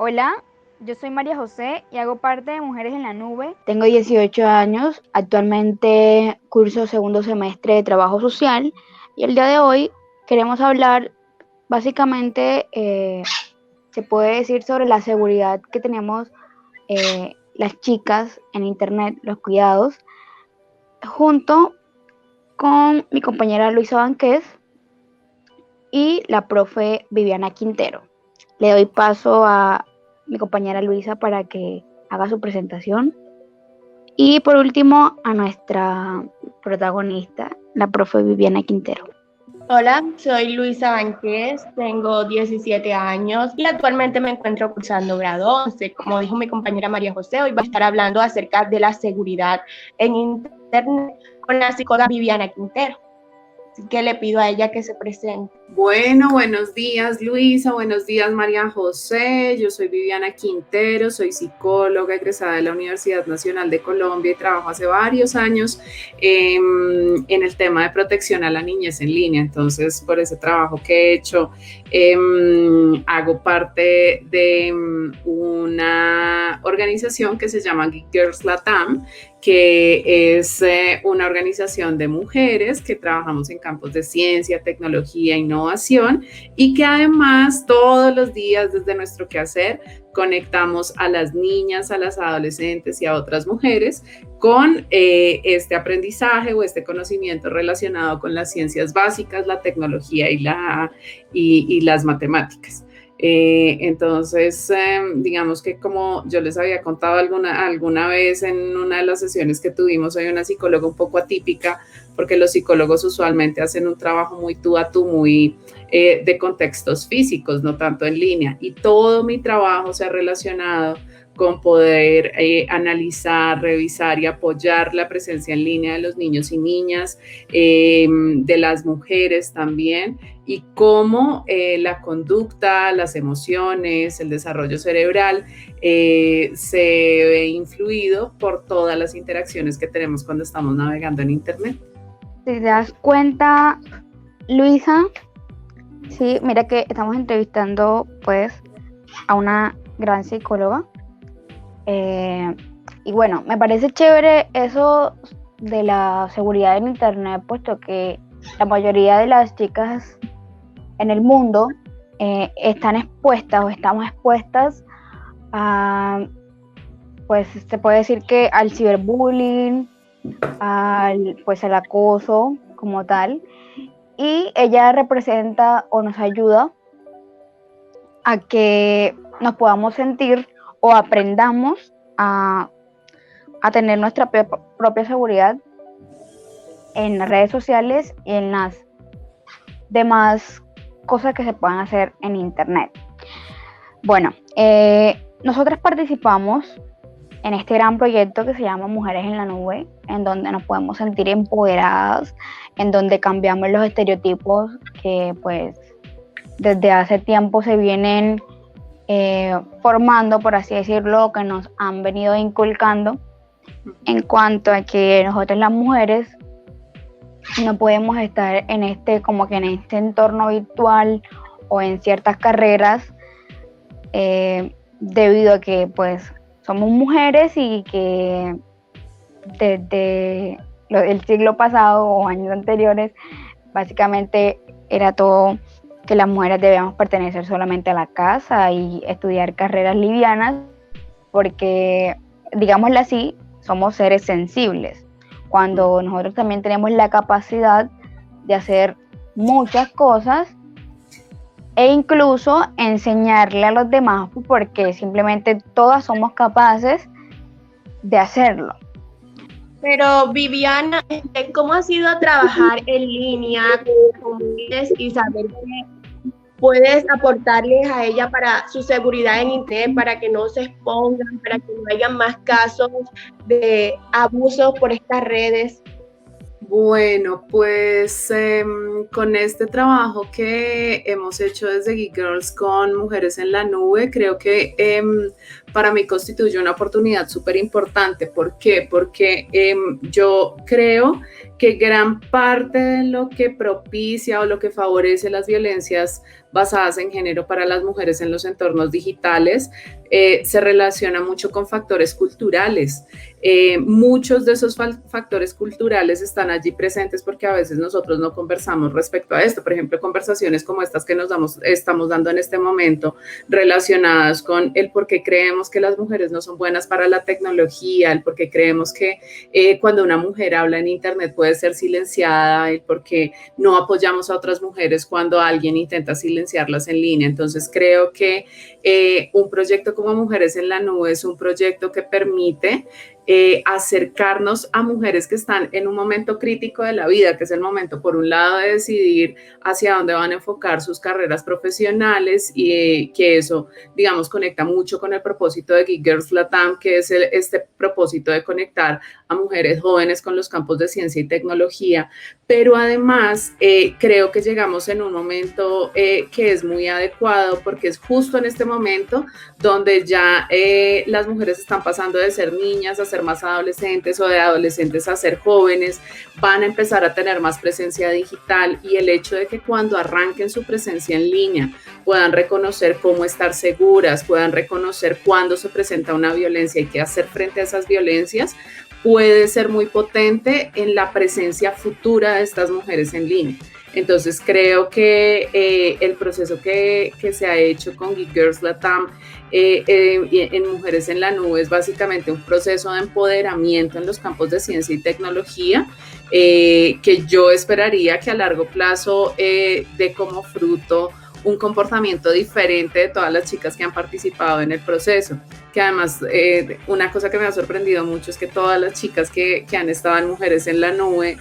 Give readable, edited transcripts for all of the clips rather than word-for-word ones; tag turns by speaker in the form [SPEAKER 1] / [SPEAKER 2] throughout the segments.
[SPEAKER 1] Hola, yo soy María José y hago parte de Mujeres en la Nube.
[SPEAKER 2] Tengo 18 años, actualmente curso segundo semestre de trabajo social y el día de hoy queremos hablar básicamente, se puede decir sobre la seguridad que tenemos las chicas en internet, los cuidados, junto con mi compañera Luisa Banqués y la profe Viviana Quintero. Le doy paso a mi compañera Luisa para que haga su presentación. Y por último, a nuestra protagonista, la profe Viviana Quintero.
[SPEAKER 3] Hola, soy Luisa Banqués, tengo 17 años y actualmente me encuentro cursando grado 11. Como dijo mi compañera María José, hoy va a estar hablando acerca de la seguridad en Internet con la psicóloga Viviana Quintero. Así que le pido a ella que se presente.
[SPEAKER 4] Bueno, buenos días Luisa, buenos días María José, yo soy Viviana Quintero, soy psicóloga egresada de la Universidad Nacional de Colombia y trabajo hace varios años en el tema de protección a la niñez en línea. Entonces, por ese trabajo que he hecho, hago parte de una organización que se llama Geek Girls Latam, que es una organización de mujeres que trabajamos en campos de ciencia, tecnología, innovación y que además todos los días desde nuestro quehacer conectamos a las niñas, a las adolescentes y a otras mujeres con este aprendizaje o este conocimiento relacionado con las ciencias básicas, la tecnología y las matemáticas. Entonces, digamos que como yo les había contado alguna vez en una de las sesiones que tuvimos, soy una psicóloga un poco atípica porque los psicólogos usualmente hacen un trabajo muy tú a tú, muy de contextos físicos, no tanto en línea. Y todo mi trabajo se ha relacionado con poder analizar, revisar y apoyar la presencia en línea de los niños y niñas, de las mujeres también, y cómo la conducta, las emociones, el desarrollo cerebral se ve influido por todas las interacciones que tenemos cuando estamos navegando en Internet.
[SPEAKER 2] Si te das cuenta, Luisa, sí, mira que estamos entrevistando pues a una gran psicóloga. Y bueno, me parece chévere eso de la seguridad en internet, puesto que la mayoría de las chicas en el mundo están expuestas o estamos expuestas a, pues se puede decir que al ciberbullying, pues al acoso como tal, y ella representa o nos ayuda a que nos podamos sentir o aprendamos a tener nuestra propia seguridad en las redes sociales y en las demás cosas que se puedan hacer en internet. Bueno, nosotras participamos en este gran proyecto que se llama Mujeres en la Nube, en donde nos podemos sentir empoderadas, en donde cambiamos los estereotipos que pues desde hace tiempo se vienen formando, por así decirlo, que nos han venido inculcando en cuanto a que nosotras las mujeres no podemos estar en este entorno virtual o en ciertas carreras debido a que pues somos mujeres y que desde el siglo pasado o años anteriores básicamente era todo que las mujeres debíamos pertenecer solamente a la casa y estudiar carreras livianas porque, digámoslo así, somos seres sensibles, cuando nosotros también tenemos la capacidad de hacer muchas cosas e incluso enseñarle a los demás, porque simplemente todas somos capaces de hacerlo.
[SPEAKER 3] Pero Viviana, ¿cómo ha sido trabajar en línea con mujeres y saber que puedes aportarles a ella para su seguridad en internet, para que no se expongan, para que no haya más casos de abusos por estas redes?
[SPEAKER 4] Bueno, pues con este trabajo que hemos hecho desde Geek Girls con Mujeres en la Nube, creo que para mí constituye una oportunidad súper importante. ¿Por qué? Porque yo creo que gran parte de lo que propicia o lo que favorece las violencias basadas en género para las mujeres en los entornos digitales se relaciona mucho con factores culturales. Muchos de esos factores culturales están allí presentes porque a veces nosotros no conversamos respecto a esto. Por ejemplo, conversaciones como estas que estamos dando en este momento, relacionadas con el por qué creemos que las mujeres no son buenas para la tecnología, el por qué creemos que cuando una mujer habla en Internet puede ser silenciada, el por qué no apoyamos a otras mujeres cuando alguien intenta silenciarlas en línea. Entonces creo que un proyecto como Mujeres en la Nube es un proyecto que permite acercarnos a mujeres que están en un momento crítico de la vida, que es el momento, por un lado, de decidir hacia dónde van a enfocar sus carreras profesionales y que eso, digamos, conecta mucho con el propósito de Geek Girls Latam, que es este propósito de conectar a mujeres jóvenes con los campos de ciencia y tecnología, pero además creo que llegamos en un momento que es muy adecuado porque es justo en este momento donde ya las mujeres están pasando de ser niñas a ser más adolescentes o de adolescentes a ser jóvenes, van a empezar a tener más presencia digital y el hecho de que cuando arranquen su presencia en línea puedan reconocer cómo estar seguras, puedan reconocer cuándo se presenta una violencia y qué hacer frente a esas violencias, puede ser muy potente en la presencia futura de estas mujeres en línea. Entonces creo que el proceso que se ha hecho con Geek Girls Latam en Mujeres en la Nube es básicamente un proceso de empoderamiento en los campos de ciencia y tecnología que yo esperaría que a largo plazo dé como fruto un comportamiento diferente de todas las chicas que han participado en el proceso, que además una cosa que me ha sorprendido mucho es que todas las chicas que han estado en Mujeres en la Nube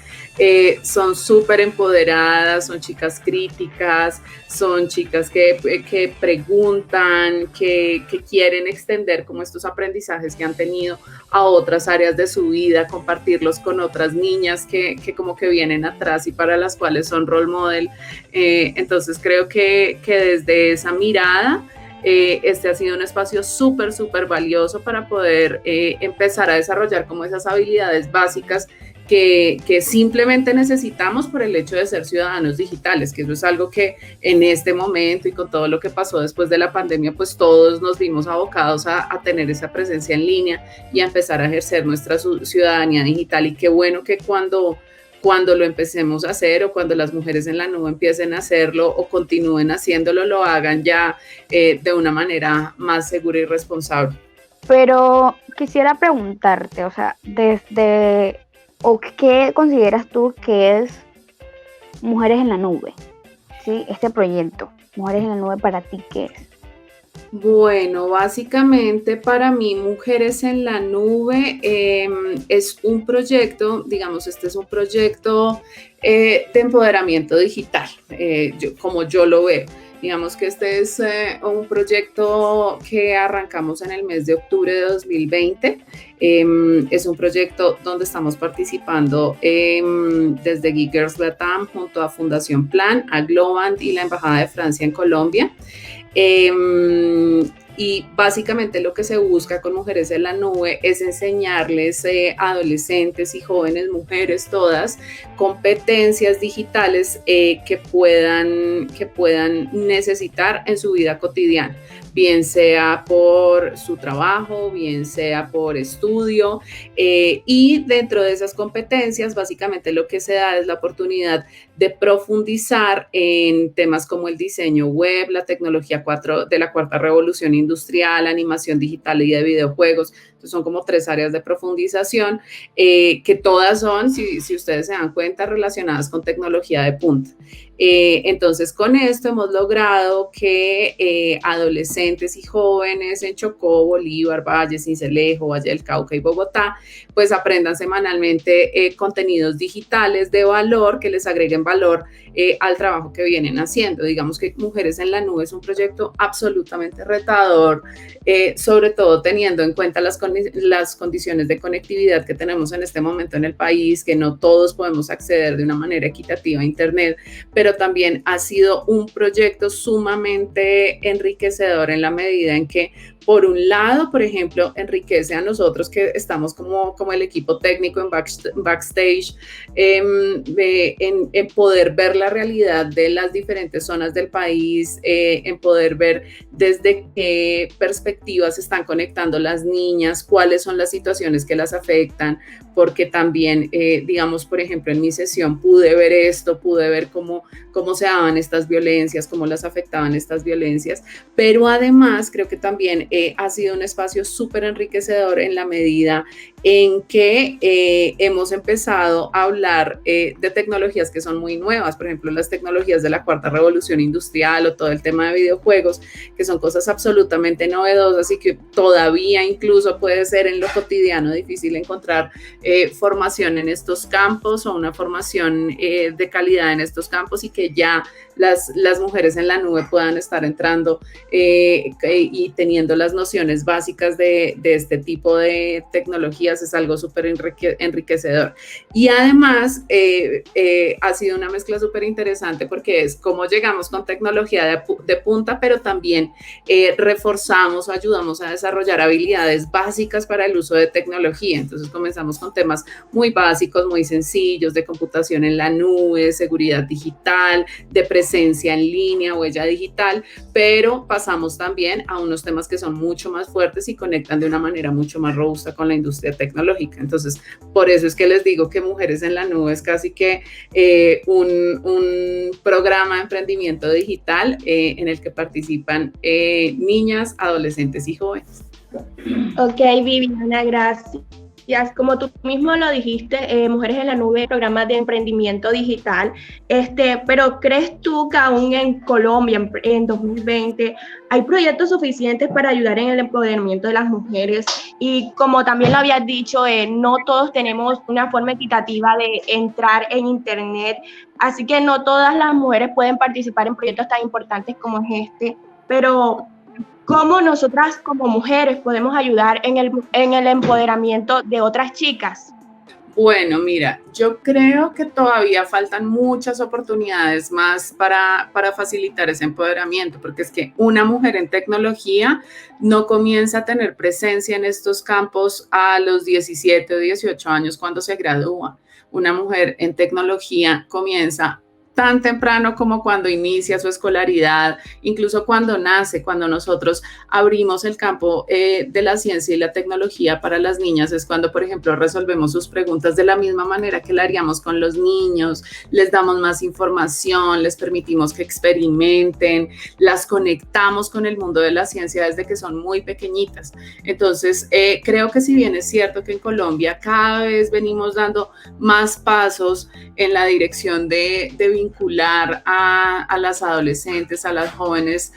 [SPEAKER 4] son súper empoderadas, son chicas críticas, son chicas que preguntan, que quieren extender como estos aprendizajes que han tenido a otras áreas de su vida, compartirlos con otras niñas que como que vienen atrás y para las cuales son role model. Entonces creo que desde esa mirada este ha sido un espacio súper valioso para poder empezar a desarrollar como esas habilidades básicas que simplemente necesitamos por el hecho de ser ciudadanos digitales, que eso es algo que en este momento y con todo lo que pasó después de la pandemia, pues todos nos vimos abocados a tener esa presencia en línea y a empezar a ejercer nuestra ciudadanía digital. Y qué bueno que cuando lo empecemos a hacer o cuando las mujeres en la nube empiecen a hacerlo o continúen haciéndolo, lo hagan ya de una manera más segura y responsable.
[SPEAKER 2] Pero quisiera preguntarte, o sea, ¿qué consideras tú que es Mujeres en la Nube? ¿Sí? Este proyecto, Mujeres en la Nube, ¿para ti qué es?
[SPEAKER 4] Bueno, básicamente para mí Mujeres en la Nube es un proyecto, digamos, este es un proyecto de empoderamiento digital, como yo lo veo. Digamos que este es un proyecto que arrancamos en el mes de octubre de 2020. Es un proyecto donde estamos participando desde Geek Girls Latam junto a Fundación Plan, a Globant y la Embajada de Francia en Colombia. Y básicamente lo que se busca con Mujeres en la Nube es enseñarles a adolescentes y jóvenes mujeres todas competencias digitales que puedan necesitar en su vida cotidiana, bien sea por su trabajo, bien sea por estudio, y dentro de esas competencias básicamente lo que se da es la oportunidad de profundizar en temas como el diseño web, la tecnología de la cuarta revolución industrial, animación digital y de videojuegos. Entonces son como 3 áreas de profundización que todas son, si ustedes se dan cuenta, relacionadas con tecnología de punta. Entonces con esto hemos logrado que adolescentes y jóvenes en Chocó, Bolívar, Valle, Sincelejo, Valle del Cauca y Bogotá pues aprendan semanalmente contenidos digitales de valor que les agreguen valor al trabajo que vienen haciendo. Digamos que Mujeres en la Nube es un proyecto absolutamente retador, sobre todo teniendo en cuenta las condiciones de conectividad que tenemos en este momento en el país, que no todos podemos acceder de una manera equitativa a Internet, pero también ha sido un proyecto sumamente enriquecedor en la medida en que por un lado, por ejemplo, enriquece a nosotros que estamos como el equipo técnico en backstage, en poder ver la realidad de las diferentes zonas del país, en poder ver desde qué perspectivas se están conectando las niñas, cuáles son las situaciones que las afectan, porque también, digamos, por ejemplo, en mi sesión pude ver esto, pude ver cómo se daban estas violencias, cómo las afectaban estas violencias, pero además creo que también ha sido un espacio súper enriquecedor en la medida en que hemos empezado a hablar de tecnologías que son muy nuevas, por ejemplo, las tecnologías de la cuarta revolución industrial o todo el tema de videojuegos, que son cosas absolutamente novedosas y que todavía incluso puede ser en lo cotidiano difícil encontrar formación en estos campos o una formación de calidad en estos campos, y que ya las mujeres en la nube puedan estar entrando y teniendo las nociones básicas de este tipo de tecnologías es algo súper enriquecedor. Y además ha sido una mezcla súper interesante porque es cómo llegamos con tecnología de punta, pero también reforzamos o ayudamos a desarrollar habilidades básicas para el uso de tecnología. Entonces comenzamos con temas muy básicos, muy sencillos, de computación en la nube, seguridad digital, de presencia en línea, huella digital, pero pasamos también a unos temas que son mucho más fuertes y conectan de una manera mucho más robusta con la industria tecnológica. Entonces, por eso es que les digo que Mujeres en la Nube es casi que un programa de emprendimiento digital en el que participan niñas, adolescentes y jóvenes.
[SPEAKER 3] Ok, Viviana, gracias. Como tú mismo lo dijiste, Mujeres en la Nube, programa de emprendimiento digital, pero ¿crees tú que aún en Colombia, en 2020, hay proyectos suficientes para ayudar en el empoderamiento de las mujeres? Y como también lo habías dicho, no todos tenemos una forma equitativa de entrar en Internet, así que no todas las mujeres pueden participar en proyectos tan importantes como es pero ¿cómo nosotras como mujeres podemos ayudar en el empoderamiento de otras chicas?
[SPEAKER 4] Bueno, mira, yo creo que todavía faltan muchas oportunidades más para facilitar ese empoderamiento, porque es que una mujer en tecnología no comienza a tener presencia en estos campos a los 17 o 18 años cuando se gradúa. Una mujer en tecnología comienza tan temprano como cuando inicia su escolaridad, incluso cuando nace. Cuando nosotros abrimos el campo de la ciencia y la tecnología para las niñas, es cuando, por ejemplo, resolvemos sus preguntas de la misma manera que la haríamos con los niños, les damos más información, les permitimos que experimenten, las conectamos con el mundo de la ciencia desde que son muy pequeñitas. Entonces, creo que si bien es cierto que en Colombia cada vez venimos dando más pasos en la dirección de vincular a las adolescentes, a las jóvenes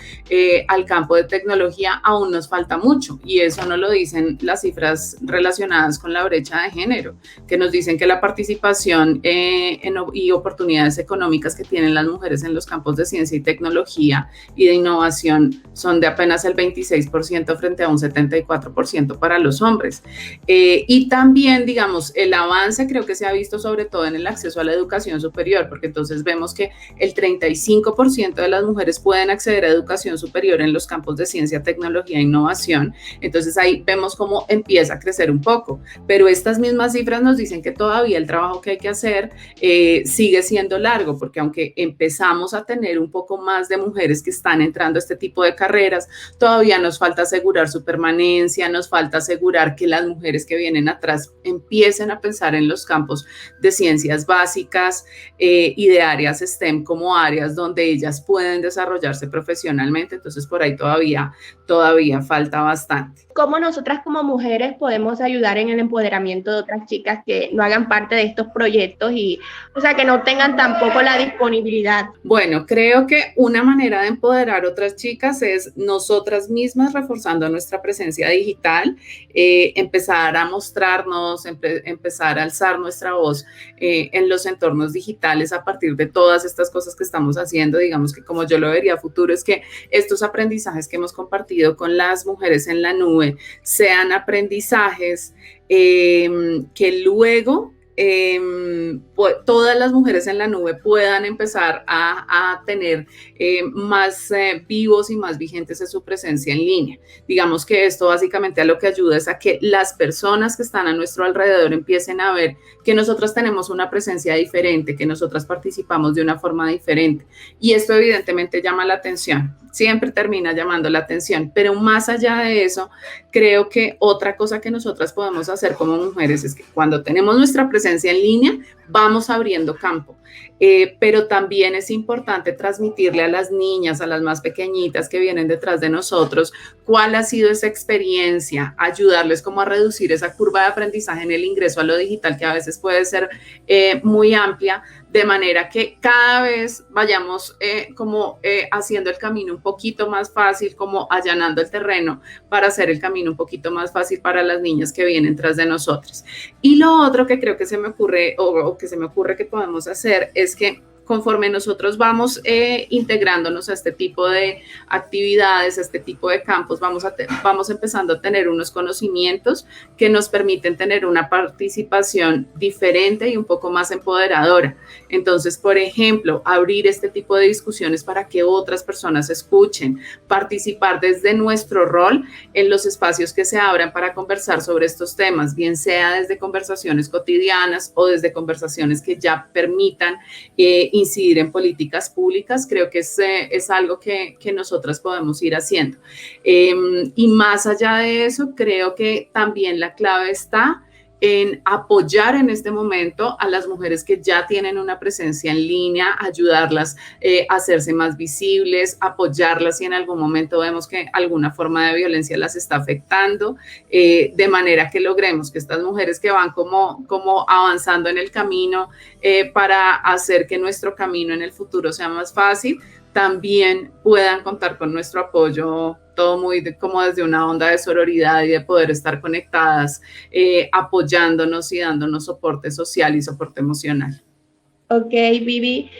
[SPEAKER 4] al campo de tecnología, aún nos falta mucho, y eso no lo dicen las cifras relacionadas con la brecha de género, que nos dicen que la participación y oportunidades económicas que tienen las mujeres en los campos de ciencia y tecnología y de innovación son de apenas el 26% frente a un 74% para los hombres. Y también, digamos, el avance creo que se ha visto sobre todo en el acceso a la educación superior, porque entonces vemos que el 35% de las mujeres pueden acceder a educación superior en los campos de ciencia, tecnología e innovación. Entonces ahí vemos cómo empieza a crecer un poco, pero estas mismas cifras nos dicen que todavía el trabajo que hay que hacer sigue siendo largo, porque aunque empezamos a tener un poco más de mujeres que están entrando a este tipo de carreras, todavía nos falta asegurar su permanencia, nos falta asegurar que las mujeres que vienen atrás empiecen a pensar en los campos de ciencias básicas y de áreas STEM como áreas donde ellas pueden desarrollarse profesionalmente. Entonces por ahí todavía falta bastante.
[SPEAKER 3] ¿Cómo nosotras como mujeres podemos ayudar en el empoderamiento de otras chicas que no hagan parte de estos proyectos y, o sea, que no tengan tampoco la disponibilidad?
[SPEAKER 4] Bueno, creo que una manera de empoderar a otras chicas es nosotras mismas reforzando nuestra presencia digital, empezar a mostrarnos, empezar a alzar nuestra voz en los entornos digitales a partir de todas estas cosas que estamos haciendo. Digamos que como yo lo vería a futuro es que estos aprendizajes que hemos compartido con las mujeres en la nube sean aprendizajes que luego todas las mujeres en la nube puedan empezar a tener más vivos y más vigentes en su presencia en línea. Digamos que esto básicamente a lo que ayuda es a que las personas que están a nuestro alrededor empiecen a ver que nosotras tenemos una presencia diferente, que nosotras participamos de una forma diferente. Y esto evidentemente llama la atención, siempre termina llamando la atención, pero más allá de eso, creo que otra cosa que nosotras podemos hacer como mujeres es que cuando tenemos nuestra presencia en línea, vamos abriendo campo. Pero también es importante transmitirle a las niñas, a las más pequeñitas que vienen detrás de nosotros, cuál ha sido esa experiencia, ayudarles como a reducir esa curva de aprendizaje en el ingreso a lo digital, que a veces puede ser muy amplia, de manera que cada vez vayamos haciendo el camino un poquito más fácil, como allanando el terreno para hacer el camino un poquito más fácil para las niñas que vienen tras de nosotros. Y lo otro que creo que se me ocurre o que se me ocurre que podemos hacer es que conforme nosotros vamos integrándonos a este tipo de actividades, a este tipo de campos, vamos empezando a tener unos conocimientos que nos permiten tener una participación diferente y un poco más empoderadora. Entonces, por ejemplo, abrir este tipo de discusiones para que otras personas escuchen, participar desde nuestro rol en los espacios que se abran para conversar sobre estos temas, bien sea desde conversaciones cotidianas o desde conversaciones que ya permitan incidir en políticas públicas, creo que es algo que nosotras podemos ir haciendo. Y más allá de eso, creo que también la clave está en apoyar en este momento a las mujeres que ya tienen una presencia en línea, ayudarlas a hacerse más visibles, apoyarlas si en algún momento vemos que alguna forma de violencia las está afectando, de manera que logremos que estas mujeres que van como avanzando en el camino para hacer que nuestro camino en el futuro sea más fácil, también puedan contar con nuestro apoyo, todo muy como desde una onda de sororidad y de poder estar conectadas, apoyándonos y dándonos soporte social y soporte emocional.
[SPEAKER 3] Ok, Vivi,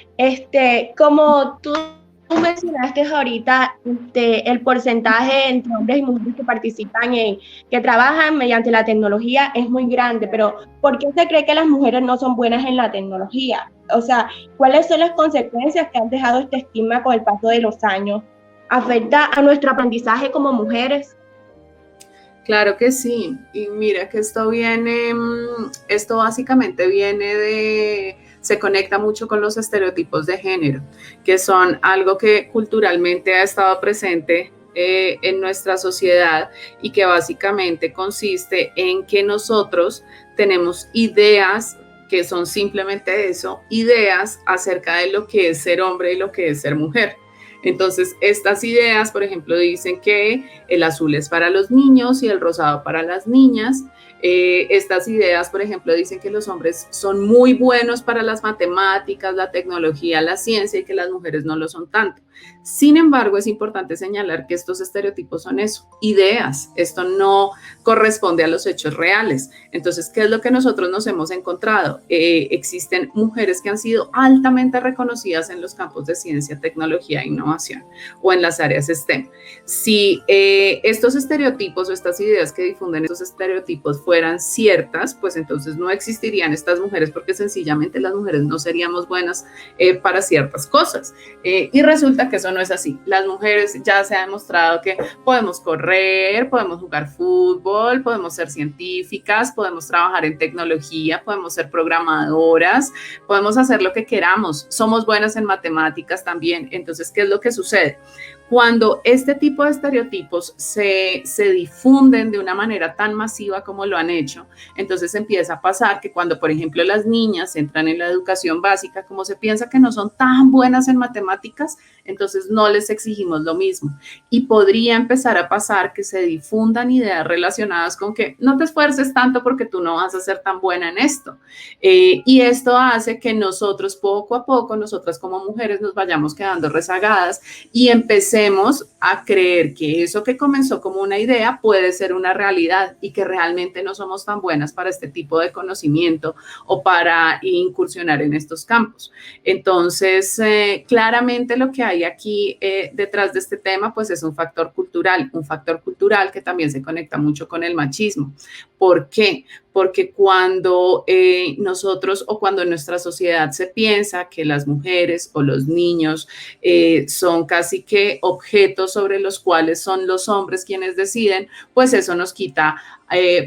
[SPEAKER 3] como tú mencionaste ahorita, el porcentaje entre hombres y mujeres que participan que trabajan mediante la tecnología es muy grande, pero ¿por qué se cree que las mujeres no son buenas en la tecnología? O sea, ¿cuáles son las consecuencias que han dejado este estigma con el paso de los años? ¿Afecta a nuestro aprendizaje como mujeres?
[SPEAKER 4] Claro que sí, y mira que esto básicamente se conecta mucho con los estereotipos de género, que son algo que culturalmente ha estado presente en nuestra sociedad y que básicamente consiste en que nosotros tenemos ideas que son simplemente eso, ideas acerca de lo que es ser hombre y lo que es ser mujer. Entonces, estas ideas, por ejemplo, dicen que el azul es para los niños y el rosado para las niñas. Estas ideas, por ejemplo, dicen que los hombres son muy buenos para las matemáticas, la tecnología, la ciencia y que las mujeres no lo son tanto. Sin embargo, es importante señalar que estos estereotipos son eso, ideas. Esto no corresponde a los hechos reales. Entonces, ¿qué es lo que nosotros nos hemos encontrado? Existen mujeres que han sido altamente reconocidas en los campos de ciencia, tecnología e innovación o en las áreas STEM. Si estos estereotipos o estas ideas que difunden estos estereotipos fueran ciertas, pues entonces no existirían estas mujeres porque sencillamente las mujeres no seríamos buenas para ciertas cosas. Y resulta que eso no es así. Las mujeres ya se ha demostrado que podemos correr, podemos jugar fútbol, podemos ser científicas, podemos trabajar en tecnología, podemos ser programadoras, podemos hacer lo que queramos. Somos buenas en matemáticas también. Entonces, ¿qué es lo que sucede? Cuando este tipo de estereotipos se difunden de una manera tan masiva como lo han hecho, entonces empieza a pasar que cuando, por ejemplo, las niñas entran en la educación básica, como se piensa que no son tan buenas en matemáticas, entonces no les exigimos lo mismo. Y podría empezar a pasar que se difundan ideas relacionadas con que no te esfuerces tanto porque tú no vas a ser tan buena en esto. Y esto hace que nosotros poco a poco, nosotras como mujeres nos vayamos quedando rezagadas y empecemos a creer que eso que comenzó como una idea puede ser una realidad y que realmente no somos tan buenas para este tipo de conocimiento o para incursionar en estos campos. Entonces, claramente lo que hay aquí detrás de este tema, pues es un factor cultural que también se conecta mucho con el machismo, ¿Por qué? Porque cuando nosotros o cuando en nuestra sociedad se piensa que las mujeres o los niños son casi que objetos sobre los cuales son los hombres quienes deciden, pues eso nos quita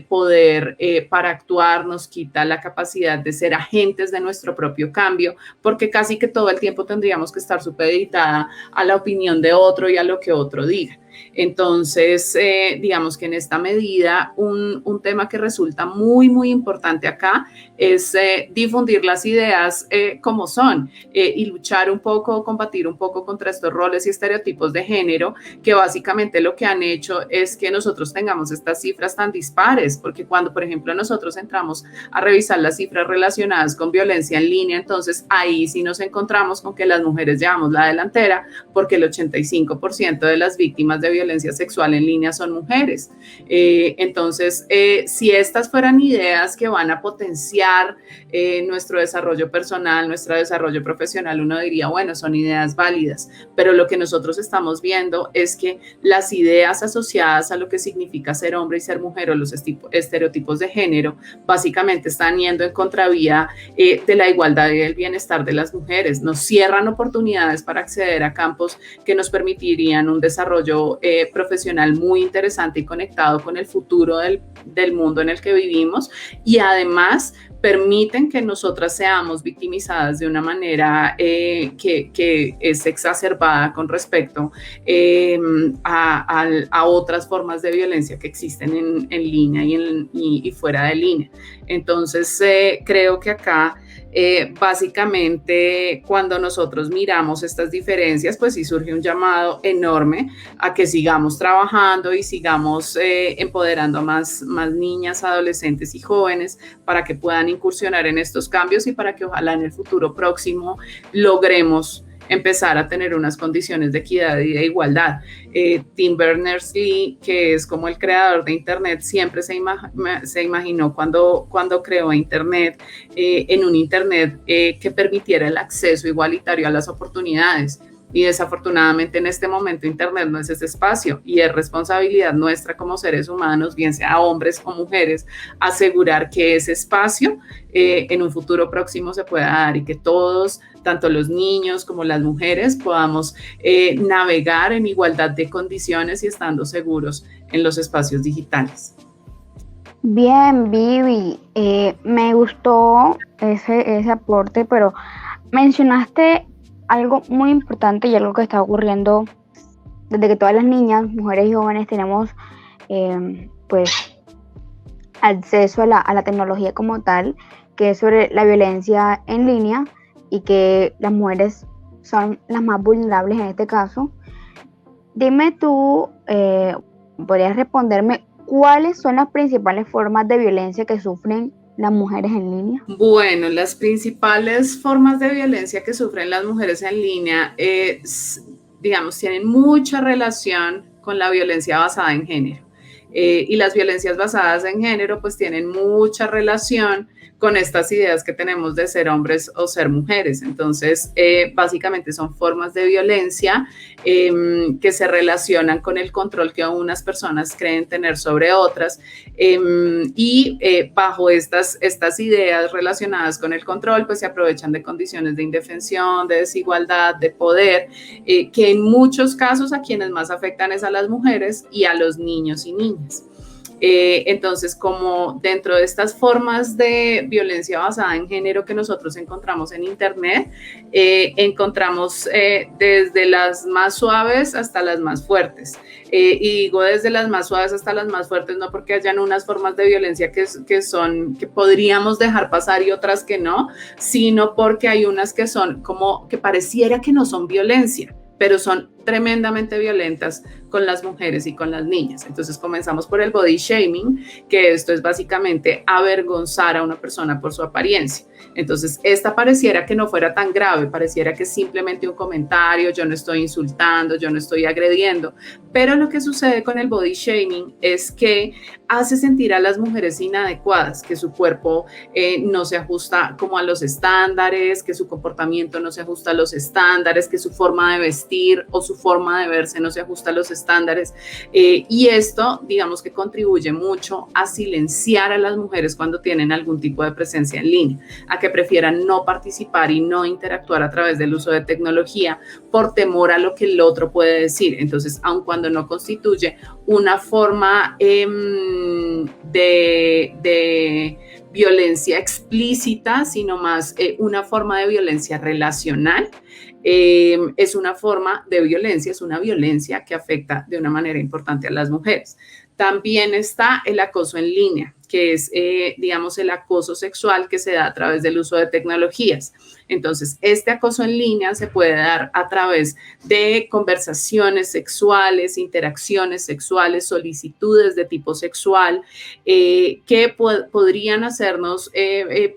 [SPEAKER 4] poder para actuar, nos quita la capacidad de ser agentes de nuestro propio cambio, porque casi que todo el tiempo tendríamos que estar supeditada a la opinión de otro y a lo que otro diga. Entonces, digamos que en esta medida, un tema que resulta muy, muy importante acá es difundir las ideas como son y luchar un poco, combatir un poco contra estos roles y estereotipos de género que básicamente lo que han hecho es que nosotros tengamos estas cifras tan dispares, porque cuando, por ejemplo, nosotros entramos a revisar las cifras relacionadas con violencia en línea, entonces ahí sí nos encontramos con que las mujeres llevamos la delantera, porque el 85% de las víctimas de violencia sexual en línea son mujeres. Entonces, si estas fueran ideas que van a potenciar nuestro desarrollo personal, nuestro desarrollo profesional, uno diría, bueno, son ideas válidas, pero lo que nosotros estamos viendo es que las ideas asociadas a lo que significa ser hombre y ser mujer o los estereotipos de género, básicamente están yendo en contravía de la igualdad y del bienestar de las mujeres. Nos cierran oportunidades para acceder a campos que nos permitirían un desarrollo profesional muy interesante y conectado con el futuro del mundo en el que vivimos, y además permiten que nosotras seamos victimizadas de una manera que es exacerbada con respecto a otras formas de violencia que existen en línea y fuera de línea. Entonces, creo que acá básicamente cuando nosotros miramos estas diferencias, pues sí surge un llamado enorme a que sigamos trabajando y sigamos empoderando a más niñas, adolescentes y jóvenes para que puedan incursionar en estos cambios y para que ojalá en el futuro próximo logremos empezar a tener unas condiciones de equidad y de igualdad. Tim Berners-Lee, que es como el creador de Internet, siempre se imaginó cuando creó Internet, en un Internet que permitiera el acceso igualitario a las oportunidades. Y desafortunadamente en este momento Internet no es ese espacio y es responsabilidad nuestra como seres humanos, bien sea hombres o mujeres, asegurar que ese espacio en un futuro próximo se pueda dar y que todos, tanto los niños como las mujeres, podamos navegar en igualdad de condiciones y estando seguros en los espacios digitales.
[SPEAKER 2] Bien, Vivi, me gustó ese aporte, pero mencionaste algo muy importante y algo que está ocurriendo desde que todas las niñas, mujeres y jóvenes tenemos pues acceso a la tecnología como tal, que es sobre la violencia en línea y que las mujeres son las más vulnerables en este caso. Dime tú, podrías responderme, ¿cuáles son las principales formas de violencia que sufren las mujeres en línea?
[SPEAKER 4] Bueno, las principales formas de violencia que sufren las mujeres en línea, digamos, tienen mucha relación con la violencia basada en género. Y las violencias basadas en género pues tienen mucha relación con estas ideas que tenemos de ser hombres o ser mujeres. Entonces, básicamente son formas de violencia que se relacionan con el control que unas personas creen tener sobre otras y bajo estas ideas relacionadas con el control, pues se aprovechan de condiciones de indefensión, de desigualdad, de poder, que en muchos casos a quienes más afectan es a las mujeres y a los niños y niñas. Entonces, como dentro de estas formas de violencia basada en género que nosotros encontramos en Internet, encontramos desde las más suaves hasta las más fuertes. Y digo desde las más suaves hasta las más fuertes, no porque hayan unas formas de violencia que podríamos dejar pasar y otras que no, sino porque hay unas que son como que pareciera que no son violencia, pero son tremendamente violentas con las mujeres y con las niñas. Entonces comenzamos por el body shaming, que esto es básicamente avergonzar a una persona por su apariencia. Entonces esta pareciera que no fuera tan grave, pareciera que es simplemente un comentario, yo no estoy insultando, yo no estoy agrediendo, pero lo que sucede con el body shaming es que hace sentir a las mujeres inadecuadas, que su cuerpo no se ajusta como a los estándares, que su comportamiento no se ajusta a los estándares, que su forma de vestir o su su forma de verse no se ajusta a los estándares. Y esto, digamos que contribuye mucho a silenciar a las mujeres cuando tienen algún tipo de presencia en línea, a que prefieran no participar y no interactuar a través del uso de tecnología por temor a lo que el otro puede decir. Entonces, aun cuando no constituye una forma de violencia explícita, sino más una forma de violencia relacional, es una forma de violencia, es una violencia que afecta de una manera importante a las mujeres. También está el acoso en línea, que es, digamos, el acoso sexual que se da a través del uso de tecnologías. Entonces, este acoso en línea se puede dar a través de conversaciones sexuales, interacciones sexuales, solicitudes de tipo sexual, que podrían hacernos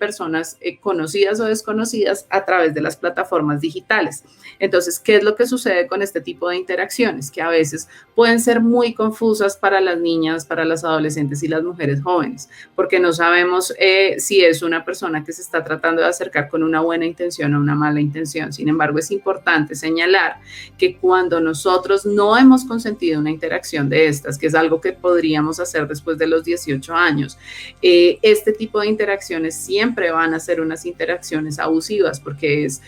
[SPEAKER 4] personas conocidas o desconocidas a través de las plataformas digitales. Entonces, ¿qué es lo que sucede con este tipo de interacciones? Que a veces pueden ser muy confusas para las niñas, para las adolescentes y las mujeres jóvenes, porque no sabemos si es una persona que se está tratando de acercar con una buena intención o una mala intención. Sin embargo, es importante señalar que cuando nosotros no hemos consentido una interacción de estas, que es algo que podríamos hacer después de los 18 años, este tipo de interacciones siempre van a ser unas interacciones abusivas, porque es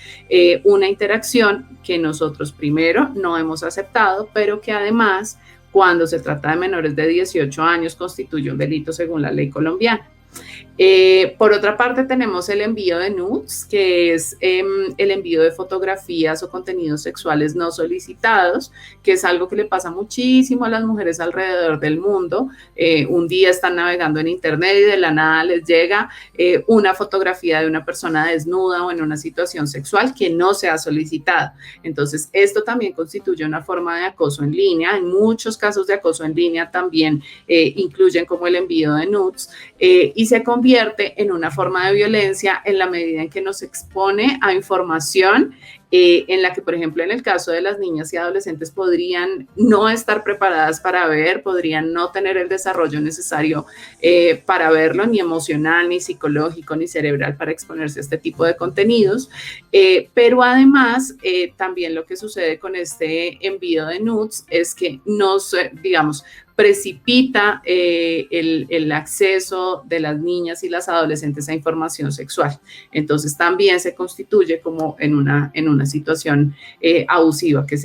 [SPEAKER 4] una interacción que nosotros primero no hemos aceptado, pero que además, cuando se trata de menores de 18 años, constituye un delito según la ley colombiana. Por otra parte, tenemos el envío de nudes, que es el envío de fotografías o contenidos sexuales no solicitados, que es algo que le pasa muchísimo a las mujeres alrededor del mundo. Un día están navegando en internet y de la nada les llega una fotografía de una persona desnuda o en una situación sexual que no se ha solicitado. Entonces, esto también constituye una forma de acoso en línea. En muchos casos de acoso en línea también incluyen como el envío de nudes, y se convierte en una forma de violencia en la medida en que nos expone a información en la que, por ejemplo, en el caso de las niñas y adolescentes podrían no estar preparadas para ver, podrían no tener el desarrollo necesario para verlo, ni emocional, ni psicológico, ni cerebral, para exponerse a este tipo de contenidos. Pero además, también lo que sucede con este envío de nudes es que nos, digamos, precipita el acceso de las niñas y las adolescentes a información sexual. Entonces también se constituye como en una situación abusiva que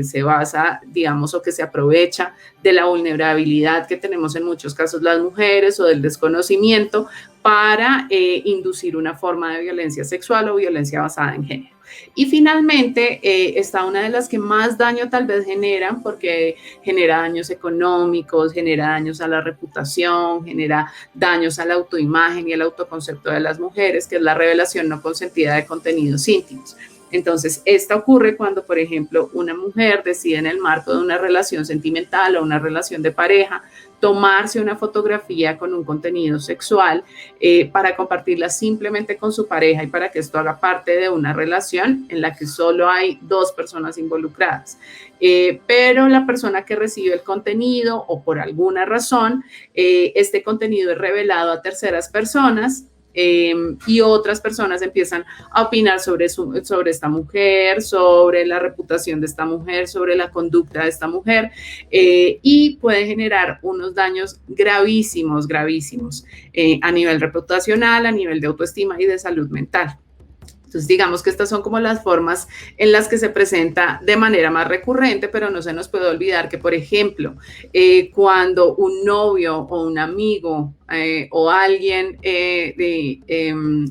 [SPEAKER 4] se basa, digamos, o que se aprovecha de la vulnerabilidad que tenemos en muchos casos las mujeres o del desconocimiento para inducir una forma de violencia sexual o violencia basada en género. Y finalmente está una de las que más daño tal vez generan, porque genera daños económicos, genera daños a la reputación, genera daños a la autoimagen y al autoconcepto de las mujeres, que es la revelación no consentida de contenidos íntimos. Entonces, esto ocurre cuando, por ejemplo, una mujer decide en el marco de una relación sentimental o una relación de pareja tomarse una fotografía con un contenido sexual para compartirla simplemente con su pareja y para que esto haga parte de una relación en la que solo hay dos personas involucradas. Pero la persona que recibe el contenido o por alguna razón, este contenido es revelado a terceras personas, y otras personas empiezan a opinar sobre esta mujer, sobre la reputación de esta mujer, sobre la conducta de esta mujer, y puede generar unos daños gravísimos a nivel reputacional, a nivel de autoestima y de salud mental. Entonces, digamos que estas son como las formas en las que se presenta de manera más recurrente, pero no se nos puede olvidar que, por ejemplo, cuando un novio o un amigo o alguien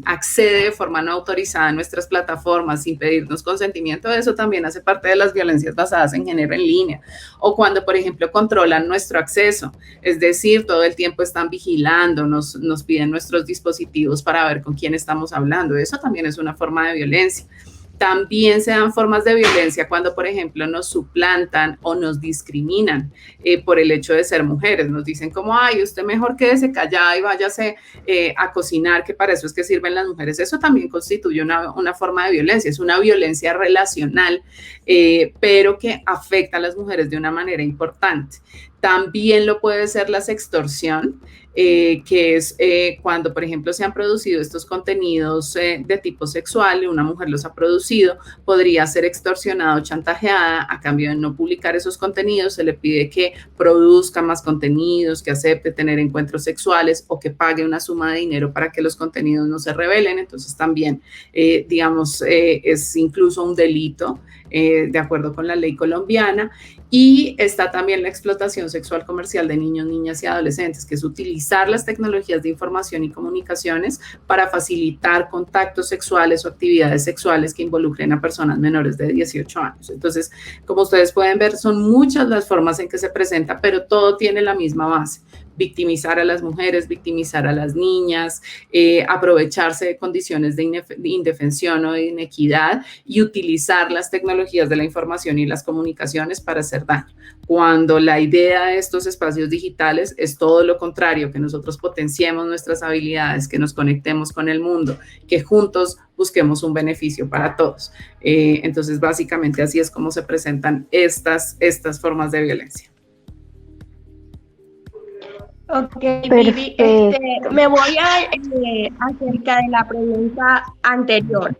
[SPEAKER 4] accede de forma no autorizada a nuestras plataformas sin pedirnos consentimiento, eso también hace parte de las violencias basadas en género en línea. O cuando, por ejemplo, controlan nuestro acceso, es decir, todo el tiempo están vigilando, nos piden nuestros dispositivos para ver con quién estamos hablando. Eso también es una forma de violencia. También se dan formas de violencia cuando, por ejemplo, nos suplantan o nos discriminan por el hecho de ser mujeres. Nos dicen como, ay, usted mejor quédese callada y váyase a cocinar, que para eso es que sirven las mujeres. Eso también constituye una forma de violencia. Es una violencia relacional, pero que afecta a las mujeres de una manera importante. También lo puede ser la sextorsión, que es cuando, por ejemplo, se han producido estos contenidos de tipo sexual y una mujer los ha producido, podría ser extorsionada o chantajeada a cambio de no publicar esos contenidos. Se le pide que produzca más contenidos, que acepte tener encuentros sexuales o que pague una suma de dinero para que los contenidos no se revelen. Entonces también, digamos, es incluso un delito de acuerdo con la ley colombiana. Y está también la explotación sexual comercial de niños, niñas y adolescentes, que es utilizar las tecnologías de información y comunicaciones para facilitar contactos sexuales o actividades sexuales que involucren a personas menores de 18 años. Entonces, como ustedes pueden ver, son muchas las formas en que se presenta, pero todo tiene la misma base: victimizar a las mujeres, victimizar a las niñas, aprovecharse de condiciones de indefensión o de inequidad y utilizar las tecnologías de la información y las comunicaciones para hacer daño. Cuando la idea de estos espacios digitales es todo lo contrario, que nosotros potenciemos nuestras habilidades, que nos conectemos con el mundo, que juntos busquemos un beneficio para todos. Entonces, básicamente así es como se presentan estas formas de violencia.
[SPEAKER 3] Ok, Vivi, me voy a acerca de la pregunta anterior,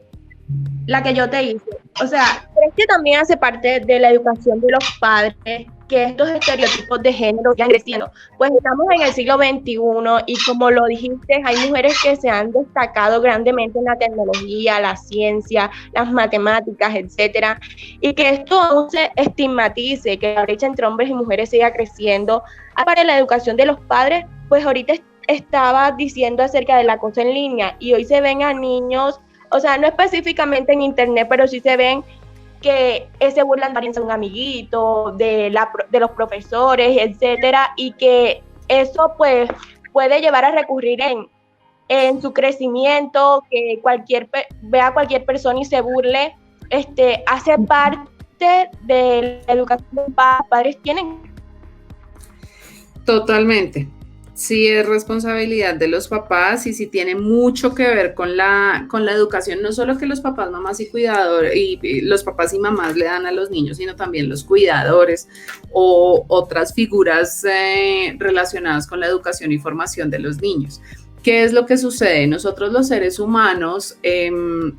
[SPEAKER 3] la que yo te hice. O sea, ¿crees que también hace parte de la educación de los padres que estos estereotipos de género vayan creciendo? Pues estamos en el siglo XXI y, como lo dijiste, hay mujeres que se han destacado grandemente en la tecnología, la ciencia, las matemáticas, etcétera, y que esto aún se estigmatice, que la brecha entre hombres y mujeres siga creciendo. Para la educación de los padres, pues ahorita estaba diciendo acerca de la cosa en línea, y hoy se ven a niños, o sea, no específicamente en internet, pero sí se ven que se burlan de un amiguito, de los profesores, etcétera, y que eso pues puede llevar a recurrir en su crecimiento, que vea a cualquier persona y se burle. Hace parte de la educación que los padres tienen.
[SPEAKER 4] Totalmente. Sí, es responsabilidad de los papás y sí tiene mucho que ver con la educación, no solo que los papás, mamás y cuidadores, y los papás y mamás le dan a los niños, sino también los cuidadores o otras figuras relacionadas con la educación y formación de los niños. ¿Qué es lo que sucede? Nosotros los seres humanos,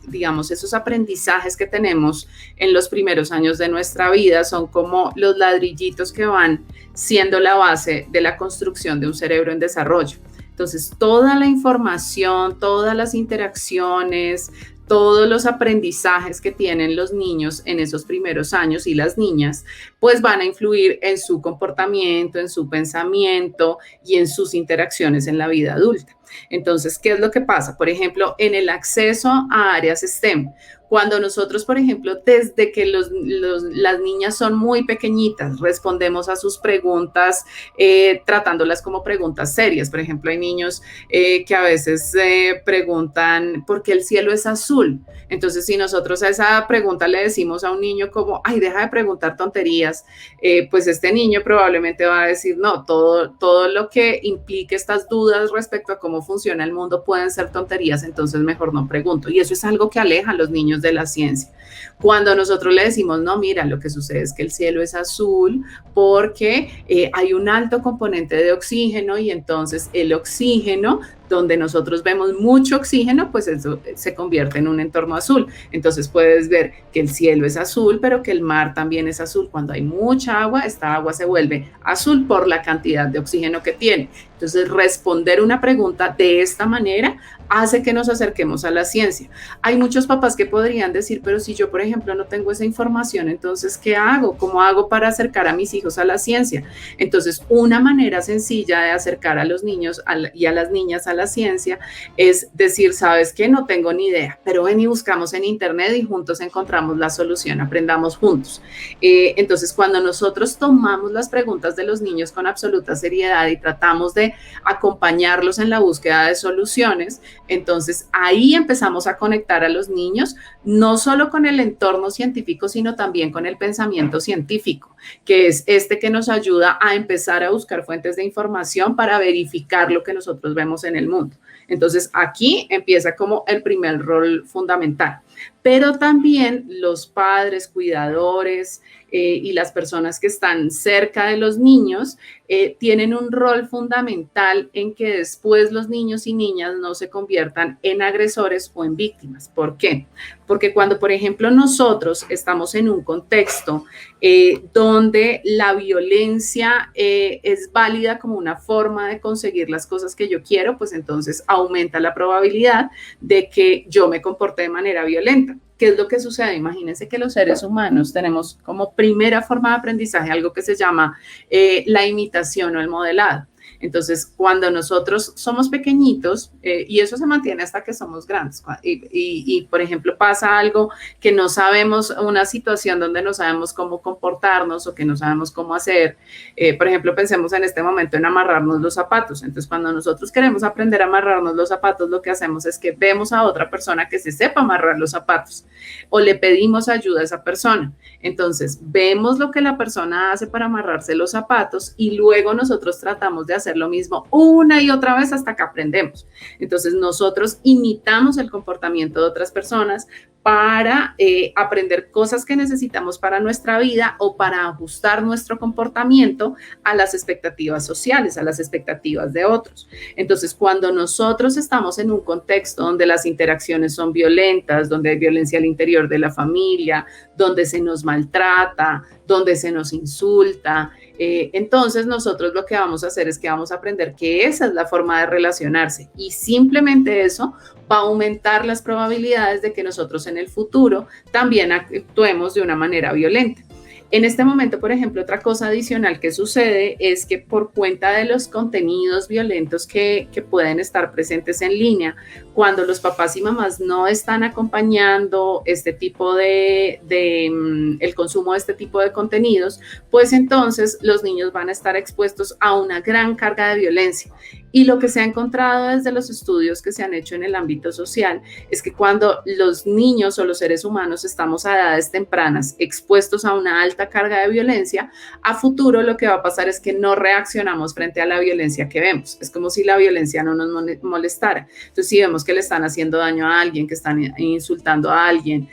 [SPEAKER 4] digamos, esos aprendizajes que tenemos en los primeros años de nuestra vida son como los ladrillitos que van siendo la base de la construcción de un cerebro en desarrollo. Entonces, toda la información, todas las interacciones, todos los aprendizajes que tienen los niños en esos primeros años y las niñas, pues van a influir en su comportamiento, en su pensamiento y en sus interacciones en la vida adulta. Entonces, ¿qué es lo que pasa? Por ejemplo, en el acceso a áreas STEM, cuando nosotros, por ejemplo, desde que las niñas son muy pequeñitas, respondemos a sus preguntas tratándolas como preguntas serias. Por ejemplo, hay niños que a veces preguntan ¿por qué el cielo es azul? Entonces, si nosotros a esa pregunta le decimos a un niño como, ay, deja de preguntar tonterías, pues este niño probablemente va a decir, no, todo lo que implique estas dudas respecto a cómo funciona el mundo pueden ser tonterías, entonces mejor no pregunto. Y eso es algo que aleja a los niños de la ciencia. Cuando nosotros le decimos, no, mira, lo que sucede es que el cielo es azul porque hay un alto componente de oxígeno y entonces el oxígeno, donde nosotros vemos mucho oxígeno, pues eso se convierte en un entorno azul. Entonces puedes ver que el cielo es azul, pero que el mar también es azul. Cuando hay mucha agua, esta agua se vuelve azul por la cantidad de oxígeno que tiene. Entonces, responder una pregunta de esta manera hace que nos acerquemos a la ciencia. Hay muchos papás que podrían decir, pero si yo, por ejemplo, no tengo esa información, entonces, ¿qué hago? ¿Cómo hago para acercar a mis hijos a la ciencia? Entonces, una manera sencilla de acercar a los niños y a las niñas a la ciencia es decir, ¿sabes qué? No tengo ni idea, pero ven y buscamos en internet y juntos encontramos la solución, aprendamos juntos. Entonces, cuando nosotros tomamos las preguntas de los niños con absoluta seriedad y tratamos de acompañarlos en la búsqueda de soluciones, entonces ahí empezamos a conectar a los niños no solo con el entorno científico, sino también con el pensamiento científico, que es que nos ayuda a empezar a buscar fuentes de información para verificar lo que nosotros vemos en el mundo. Entonces aquí empieza como el primer rol fundamental. pero también los padres, cuidadores y las personas que están cerca de los niños tienen un rol fundamental en que después los niños y niñas no se conviertan en agresores o en víctimas. ¿Por qué? Porque cuando, por ejemplo, nosotros estamos en un contexto donde la violencia es válida como una forma de conseguir las cosas que yo quiero, pues entonces aumenta la probabilidad de que yo me comporte de manera violenta. ¿Qué es lo que sucede? Imagínense que los seres humanos tenemos como primera forma de aprendizaje algo que se llama la imitación o el modelado. Entonces, cuando nosotros somos pequeñitos, y eso se mantiene hasta que somos grandes, por ejemplo, pasa algo que no sabemos, una situación donde no sabemos cómo comportarnos o que no sabemos cómo hacer, por ejemplo, pensemos en este momento en amarrarnos los zapatos. Entonces, cuando nosotros queremos aprender a amarrarnos los zapatos, lo que hacemos es que vemos a otra persona que se sepa amarrar los zapatos o le pedimos ayuda a esa persona. Entonces, vemos lo que la persona hace para amarrarse los zapatos y luego nosotros tratamos de hacer lo mismo una y otra vez hasta que aprendemos. Entonces, nosotros imitamos el comportamiento de otras personas para aprender cosas que necesitamos para nuestra vida o para ajustar nuestro comportamiento a las expectativas sociales, a las expectativas de otros. Entonces, cuando nosotros estamos en un contexto donde las interacciones son violentas, donde hay violencia al interior de la familia, donde se nos maltrata, donde se nos insulta, entonces nosotros lo que vamos a hacer es que vamos a aprender que esa es la forma de relacionarse y simplemente eso va a aumentar las probabilidades de que nosotros en el futuro también actuemos de una manera violenta. En este momento, por ejemplo, otra cosa adicional que sucede es que por cuenta de los contenidos violentos que pueden estar presentes en línea, cuando los papás y mamás no están acompañando este tipo el consumo de este tipo de contenidos, pues entonces los niños van a estar expuestos a una gran carga de violencia. Y lo que se ha encontrado desde los estudios que se han hecho en el ámbito social es que cuando los niños o los seres humanos estamos a edades tempranas expuestos a una alta carga de violencia, a futuro lo que va a pasar es que no reaccionamos frente a la violencia que vemos. Es como si la violencia no nos molestara. Entonces, si vemos que le están haciendo daño a alguien, que están insultando a alguien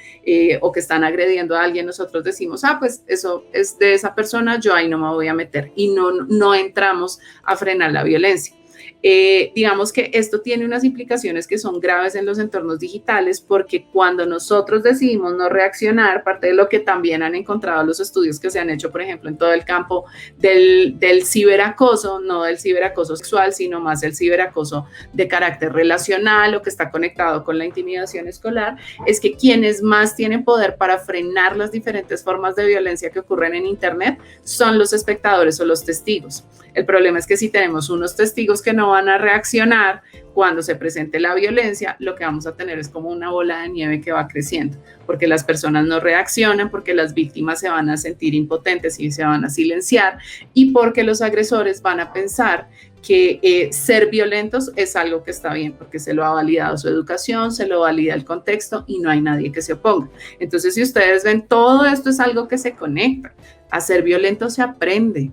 [SPEAKER 4] o que están agrediendo a alguien, nosotros decimos, pues eso es de esa persona, yo ahí no me voy a meter y no entramos a frenar la violencia. Digamos que esto tiene unas implicaciones que son graves en los entornos digitales porque cuando nosotros decidimos no reaccionar, parte de lo que también han encontrado los estudios que se han hecho, por ejemplo, en todo el campo del ciberacoso, no del ciberacoso sexual, sino más el ciberacoso de carácter relacional o que está conectado con la intimidación escolar, es que quienes más tienen poder para frenar las diferentes formas de violencia que ocurren en Internet son los espectadores o los testigos. El problema es que si tenemos unos testigos que no van a reaccionar cuando se presente la violencia, lo que vamos a tener es como una bola de nieve que va creciendo, porque las personas no reaccionan, porque las víctimas se van a sentir impotentes y se van a silenciar, y porque los agresores van a pensar que ser violentos es algo que está bien, porque se lo ha validado su educación, se lo valida el contexto y no hay nadie que se oponga. Entonces, si ustedes ven, todo esto es algo que se conecta. A ser violento se aprende,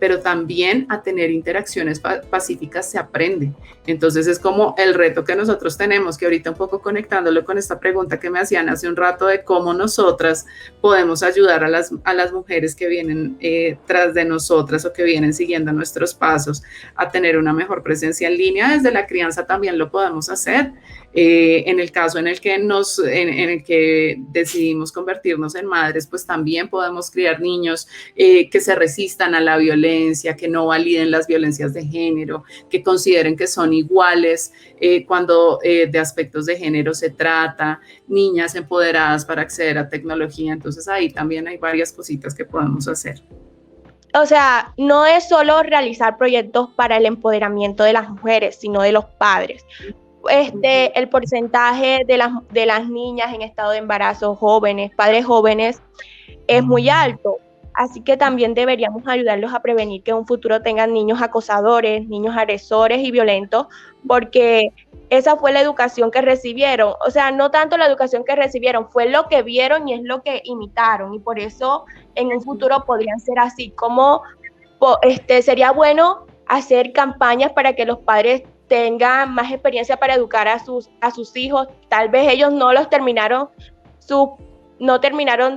[SPEAKER 4] pero también a tener interacciones pacíficas se aprende. Entonces es como el reto que nosotros tenemos, que ahorita un poco conectándolo con esta pregunta que me hacían hace un rato de cómo nosotras podemos ayudar a las mujeres que vienen tras de nosotras o que vienen siguiendo nuestros pasos a tener una mejor presencia en línea. Desde la crianza también lo podemos hacer. En el caso en el que decidimos convertirnos en madres, pues también podemos criar niños que se resistan a la violencia, que no validen las violencias de género, que consideren que son iguales cuando de aspectos de género se trata, niñas empoderadas para acceder a tecnología. Entonces ahí también hay varias cositas que podemos hacer.
[SPEAKER 3] O sea, no es solo realizar proyectos para el empoderamiento de las mujeres, sino de los padres. El porcentaje de las niñas en estado de embarazo jóvenes, padres jóvenes, es muy alto. Así que también deberíamos ayudarlos a prevenir que en un futuro tengan niños acosadores, niños agresores y violentos, porque esa fue la educación que recibieron. O sea, no tanto la educación que recibieron, fue lo que vieron y es lo que imitaron. Y por eso en un futuro podrían ser así. Como sería bueno hacer campañas para que los padres tengan más experiencia para educar a sus hijos. Tal vez ellos no terminaron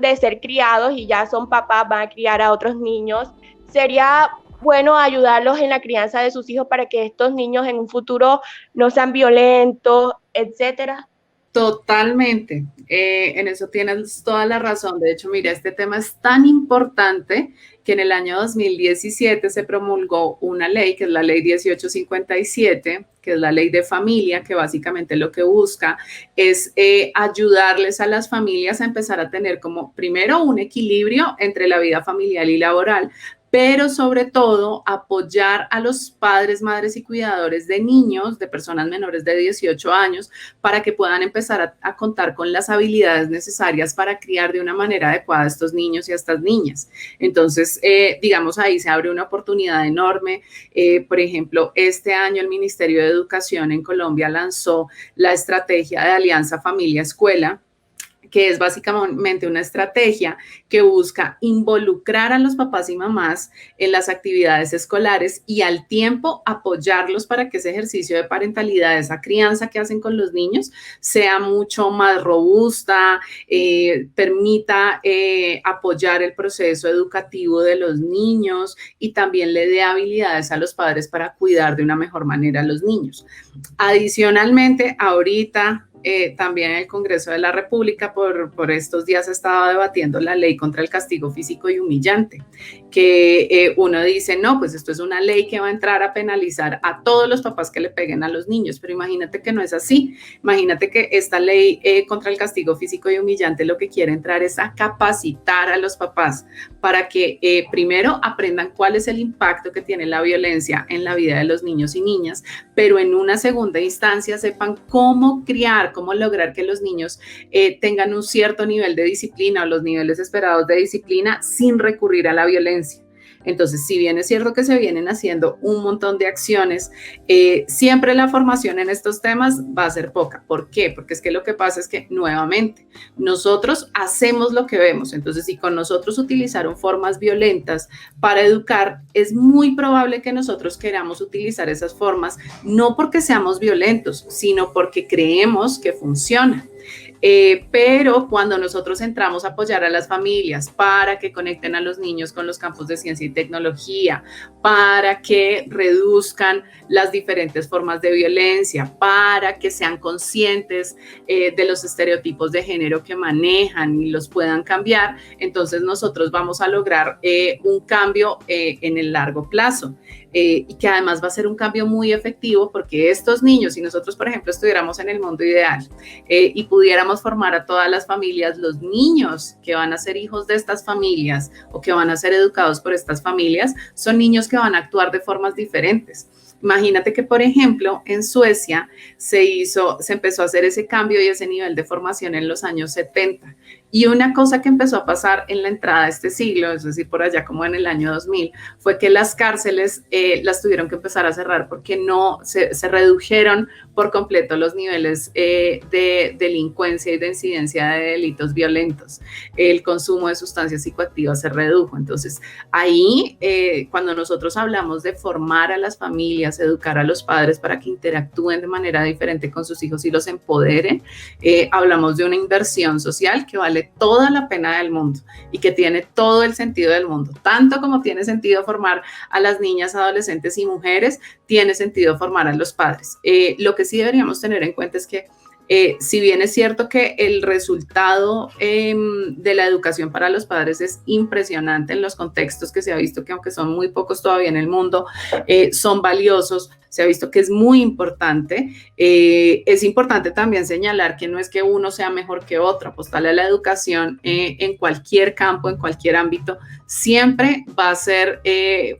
[SPEAKER 3] de ser criados y ya son papás, van a criar a otros niños. Sería bueno ayudarlos en la crianza de sus hijos para que estos niños en un futuro no sean violentos, etcétera.
[SPEAKER 4] Totalmente, en eso tienes toda la razón. De hecho, mira, este tema es tan importante que en el año 2017 se promulgó una ley, que es la ley 1857, que es la ley de familia, que básicamente lo que busca es ayudarles a las familias a empezar a tener como primero un equilibrio entre la vida familiar y laboral, pero sobre todo apoyar a los padres, madres y cuidadores de niños, de personas menores de 18 años, para que puedan empezar a contar con las habilidades necesarias para criar de una manera adecuada a estos niños y a estas niñas. Entonces, digamos, ahí se abre una oportunidad enorme. Por ejemplo, este año el Ministerio de Educación en Colombia lanzó la estrategia de Alianza Familia Escuela, que es básicamente una estrategia que busca involucrar a los papás y mamás en las actividades escolares y al tiempo apoyarlos para que ese ejercicio de parentalidad, esa crianza que hacen con los niños, sea mucho más robusta, permita apoyar el proceso educativo de los niños y también le dé habilidades a los padres para cuidar de una mejor manera a los niños. Adicionalmente, ahorita también el Congreso de la República por estos días ha estado debatiendo la ley contra el castigo físico y humillante, que uno dice, no, pues esto es una ley que va a entrar a penalizar a todos los papás que le peguen a los niños, pero imagínate que no es así. Imagínate que esta ley contra el castigo físico y humillante lo que quiere entrar es a capacitar a los papás para que primero aprendan cuál es el impacto que tiene la violencia en la vida de los niños y niñas, pero en una segunda instancia sepan cómo criar, cómo lograr que los niños tengan un cierto nivel de disciplina o los niveles esperados de disciplina sin recurrir a la violencia. Entonces, si bien es cierto que se vienen haciendo un montón de acciones, siempre la formación en estos temas va a ser poca. ¿Por qué? Porque es que lo que pasa es que, nuevamente, nosotros hacemos lo que vemos. Entonces, si con nosotros utilizaron formas violentas para educar, es muy probable que nosotros queramos utilizar esas formas, no porque seamos violentos, sino porque creemos que funcionan. Pero cuando nosotros entramos a apoyar a las familias para que conecten a los niños con los campos de ciencia y tecnología, para que reduzcan las diferentes formas de violencia, para que sean conscientes de los estereotipos de género que manejan y los puedan cambiar, entonces nosotros vamos a lograr un cambio en el largo plazo. Y que además va a ser un cambio muy efectivo porque estos niños, si nosotros, por ejemplo, estuviéramos en el mundo ideal y pudiéramos formar a todas las familias, los niños que van a ser hijos de estas familias o que van a ser educados por estas familias, son niños que van a actuar de formas diferentes. Imagínate que, por ejemplo, en Suecia se empezó a hacer ese cambio y ese nivel de formación en los años 70. Y una cosa que empezó a pasar en la entrada de este siglo, es decir, por allá como en el año 2000, fue que las cárceles las tuvieron que empezar a cerrar porque no se redujeron por completo los niveles de delincuencia y de incidencia de delitos violentos. El consumo de sustancias psicoactivas se redujo. Entonces, ahí, cuando nosotros hablamos de formar a las familias, educar a los padres para que interactúen de manera diferente con sus hijos y los empoderen, hablamos de una inversión social que vale toda la pena del mundo y que tiene todo el sentido del mundo. Tanto como tiene sentido formar a las niñas, adolescentes y mujeres, tiene sentido formar a los padres. Lo que sí deberíamos tener en cuenta es que si bien es cierto que el resultado de la educación para los padres es impresionante en los contextos que se ha visto que aunque son muy pocos todavía en el mundo, son valiosos, se ha visto que es muy importante. Es importante también señalar que no es que uno sea mejor que otro. Apostarle a la educación en cualquier campo, en cualquier ámbito, siempre va a ser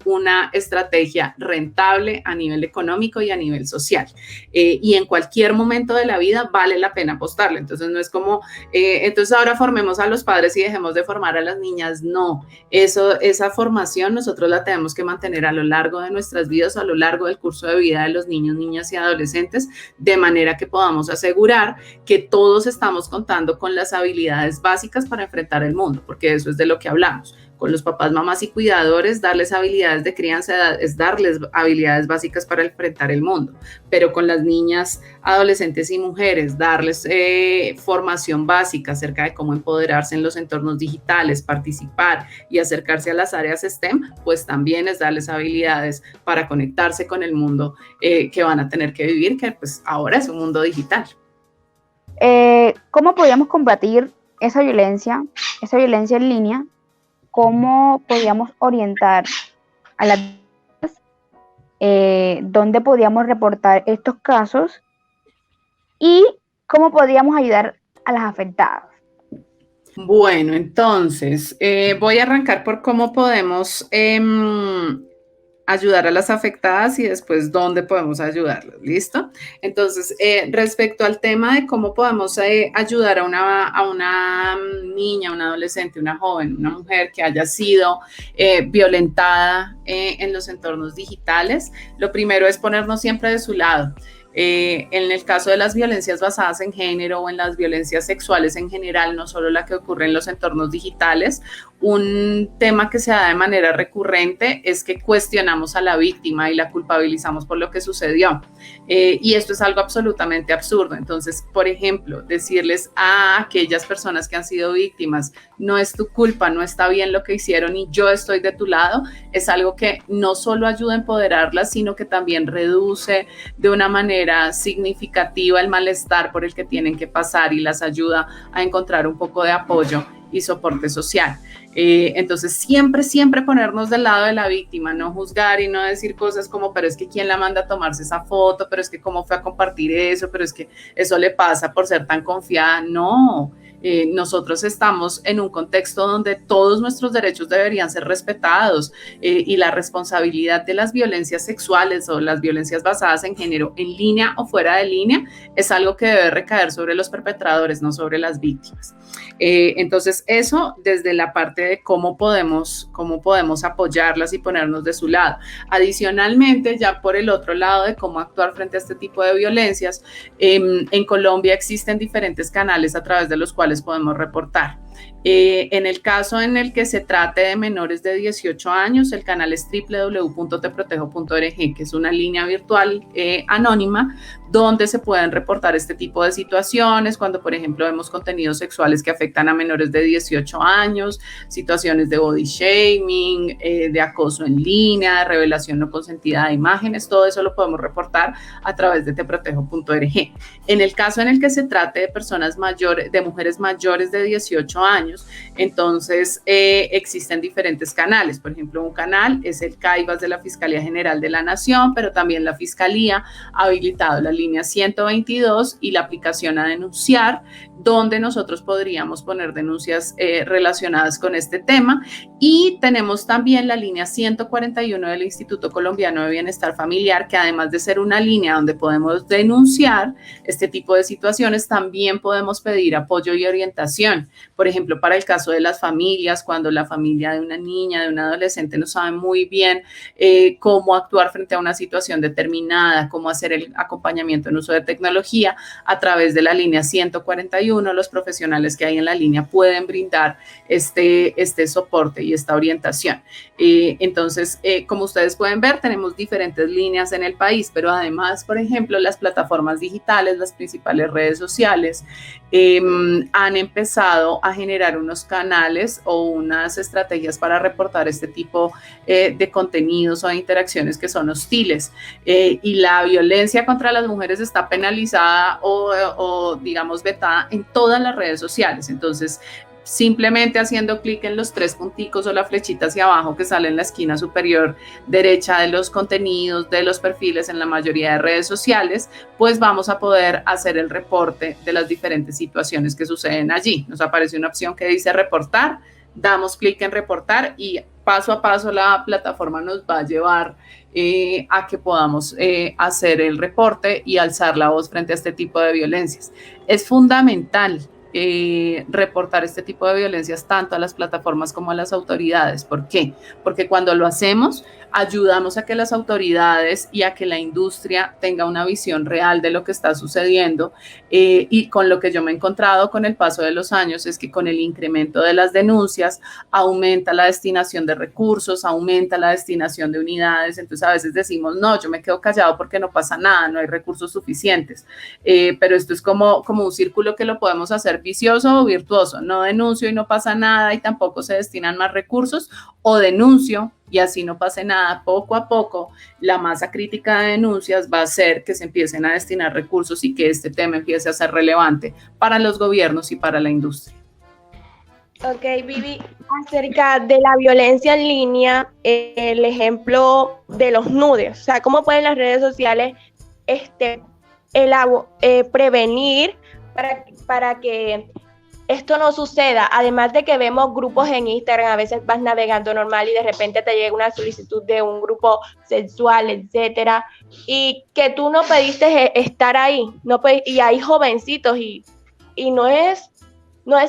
[SPEAKER 4] una estrategia rentable a nivel económico y a nivel social. Y en cualquier momento de la vida vale la pena apostarle. Entonces no es como, entonces ahora formemos a los padres y dejemos de formar a las niñas. No, esa formación nosotros la tenemos que mantener a lo largo de nuestras vidas, a lo largo del curso de vida de los niños, niñas y adolescentes, de manera que podamos asegurar que todos estamos contando con las habilidades básicas para enfrentar el mundo, porque eso es de lo que hablamos. con los papás, mamás y cuidadores, darles habilidades de crianza es darles habilidades básicas para enfrentar el mundo, pero con las niñas, adolescentes y mujeres, darles formación básica acerca de cómo empoderarse en los entornos digitales, participar y acercarse a las áreas STEM, pues también es darles habilidades para conectarse con el mundo que van a tener que vivir, que pues ahora es un mundo digital.
[SPEAKER 2] ¿Cómo podríamos combatir esa violencia en línea? ¿Cómo podríamos orientar a las dónde podríamos reportar estos casos y cómo podríamos ayudar a las afectadas?
[SPEAKER 4] Bueno, entonces voy a arrancar por cómo podemos ayudar a las afectadas y después dónde podemos ayudarlas, ¿listo? Entonces, respecto al tema de cómo podemos ayudar a una niña, una adolescente, una joven, una mujer que haya sido violentada en los entornos digitales, lo primero es ponernos siempre de su lado. En el caso de las violencias basadas en género o en las violencias sexuales en general, no solo la que ocurre en los entornos digitales, un tema que se da de manera recurrente es que cuestionamos a la víctima y la culpabilizamos por lo que sucedió. Y esto es algo absolutamente absurdo. Entonces, por ejemplo, decirles a aquellas personas que han sido víctimas, no es tu culpa, no está bien lo que hicieron y yo estoy de tu lado, es algo que no solo ayuda a empoderarlas, sino que también reduce de una manera significativa el malestar por el que tienen que pasar y las ayuda a encontrar un poco de apoyo y soporte social. Entonces siempre ponernos del lado de la víctima, no juzgar y no decir cosas como, pero es que quién la manda a tomarse esa foto, pero es que cómo fue a compartir eso, pero es que eso le pasa por ser tan confiada. No, nosotros estamos en un contexto donde todos nuestros derechos deberían ser respetados y la responsabilidad de las violencias sexuales o las violencias basadas en género en línea o fuera de línea es algo que debe recaer sobre los perpetradores, no sobre las víctimas. Entonces eso desde la parte de cómo podemos apoyarlas y ponernos de su lado. Adicionalmente, ya por el otro lado de cómo actuar frente a este tipo de violencias, en Colombia existen diferentes canales a través de los cuales podemos reportar. En el caso en el que se trate de menores de 18 años, el canal es www.teprotejo.org, que es una línea virtual anónima donde se pueden reportar este tipo de situaciones, cuando por ejemplo vemos contenidos sexuales que afectan a menores de 18 años, situaciones de body shaming, de acoso en línea, de revelación no consentida de imágenes, todo eso lo podemos reportar a través de teprotejo.org. En el caso en el que se trate de personas mayores, de mujeres mayores de 18 años, entonces existen diferentes canales. Por ejemplo, un canal es el CAIVAS de la Fiscalía General de la Nación, pero también la Fiscalía ha habilitado la línea 122 y la aplicación a denunciar, donde nosotros podríamos poner denuncias relacionadas con este tema. Y tenemos también la línea 141 del Instituto Colombiano de Bienestar Familiar, que además de ser una línea donde podemos denunciar este tipo de situaciones, también podemos pedir apoyo y orientación. Por ejemplo, para el caso de las familias, cuando la familia de una niña, de un adolescente no sabe muy bien cómo actuar frente a una situación determinada, cómo hacer el acompañamiento en uso de tecnología, a través de la línea 141, los profesionales que hay en la línea pueden brindar este soporte y esta orientación. Entonces, como ustedes pueden ver, tenemos diferentes líneas en el país, pero además, por ejemplo, las plataformas digitales, las principales redes sociales, han empezado a generar unos canales o unas estrategias para reportar este tipo de contenidos o de interacciones que son hostiles. Y la violencia contra las mujeres está penalizada o digamos, vetada en todas las redes sociales. Entonces, simplemente haciendo clic en los 3 punticos o la flechita hacia abajo que sale en la esquina superior derecha de los contenidos, de los perfiles en la mayoría de redes sociales, pues vamos a poder hacer el reporte de las diferentes situaciones que suceden allí. Nos aparece una opción que dice reportar, damos clic en reportar y paso a paso la plataforma nos va a llevar a que podamos hacer el reporte y alzar la voz frente a este tipo de violencias. Es fundamental reportar este tipo de violencias tanto a las plataformas como a las autoridades. ¿Por qué? Porque cuando lo hacemos, ayudamos a que las autoridades y a que la industria tenga una visión real de lo que está sucediendo, y con lo que yo me he encontrado con el paso de los años es que con el incremento de las denuncias aumenta la destinación de recursos, aumenta la destinación de unidades. Entonces a veces decimos, no, yo me quedo callado porque no pasa nada, no hay recursos suficientes, pero esto es como un círculo que lo podemos hacer vicioso o virtuoso. No denuncio y no pasa nada y tampoco se destinan más recursos, o denuncio y así no pase nada. Poco a poco la masa crítica de denuncias va a hacer que se empiecen a destinar recursos y que este tema empiece a ser relevante para los gobiernos y para la industria.
[SPEAKER 3] Ok, Vivi, acerca de la violencia en línea, el ejemplo de los nudes, o sea, ¿cómo pueden las redes sociales prevenir para que esto no suceda? Además de que vemos grupos en Instagram, a veces vas navegando normal y de repente te llega una solicitud de un grupo sexual, etcétera, y que tú no pediste estar ahí, y hay jovencitos y no es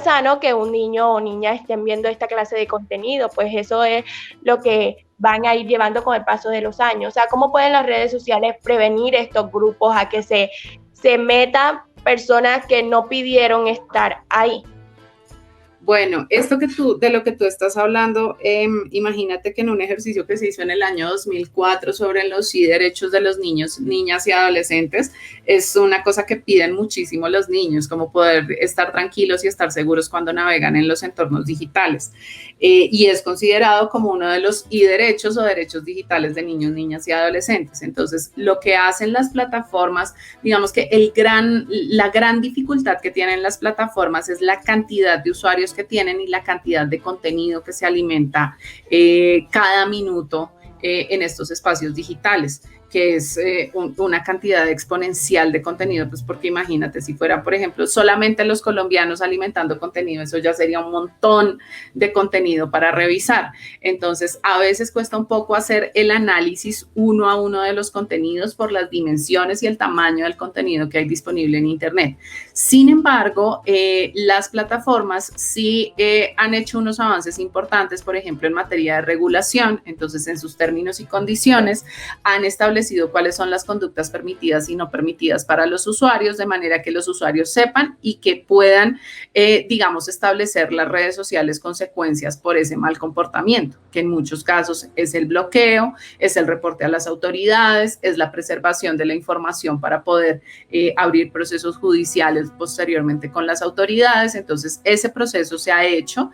[SPEAKER 3] sano que un niño o niña estén viendo esta clase de contenido, pues eso es lo que van a ir llevando con el paso de los años. O sea, ¿cómo pueden las redes sociales prevenir estos grupos a que se metan personas que no pidieron estar ahí?
[SPEAKER 4] Bueno, de lo que tú estás hablando, imagínate que en un ejercicio que se hizo en el año 2004 sobre los derechos de los niños, niñas y adolescentes, es una cosa que piden muchísimo los niños, como poder estar tranquilos y estar seguros cuando navegan en los entornos digitales. Y es considerado como uno de los derechos o derechos digitales de niños, niñas y adolescentes. Entonces, lo que hacen las plataformas, digamos que la gran dificultad que tienen las plataformas es la cantidad de usuarios que tienen y la cantidad de contenido que se alimenta cada minuto en estos espacios digitales, que es una cantidad exponencial de contenido, pues porque imagínate, si fuera, por ejemplo, solamente los colombianos alimentando contenido, eso ya sería un montón de contenido para revisar. Entonces, a veces cuesta un poco hacer el análisis uno a uno de los contenidos por las dimensiones y el tamaño del contenido que hay disponible en Internet. Sin embargo, las plataformas sí han hecho unos avances importantes, por ejemplo, en materia de regulación. Entonces, en sus términos y condiciones, han establecido cuáles son las conductas permitidas y no permitidas para los usuarios, de manera que los usuarios sepan y que puedan, digamos, establecer las redes sociales consecuencias por ese mal comportamiento, que en muchos casos es el bloqueo, es el reporte a las autoridades, es la preservación de la información para poder abrir procesos judiciales posteriormente con las autoridades. Entonces, ese proceso se ha hecho.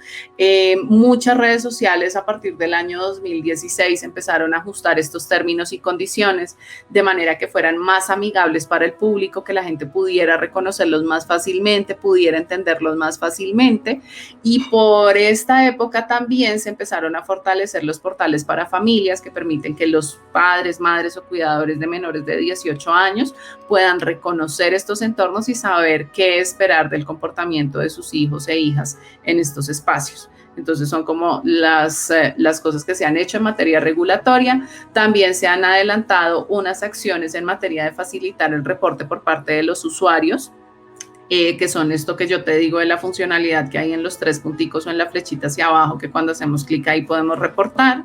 [SPEAKER 4] Muchas redes sociales a partir del año 2016 empezaron a ajustar estos términos y condiciones de manera que fueran más amigables para el público, que la gente pudiera reconocerlos más fácilmente, pudiera entenderlos más fácilmente. Y por esta época también se empezaron a fortalecer los portales para familias que permiten que los padres, madres o cuidadores de menores de 18 años puedan reconocer estos entornos y saber qué esperar del comportamiento de sus hijos e hijas en estos espacios. Entonces son como las cosas que se han hecho en materia regulatoria. También se han adelantado unas acciones en materia de facilitar el reporte por parte de los usuarios, que son esto que yo te digo de la funcionalidad que hay en los 3 punticos o en la flechita hacia abajo, que cuando hacemos clic ahí podemos reportar.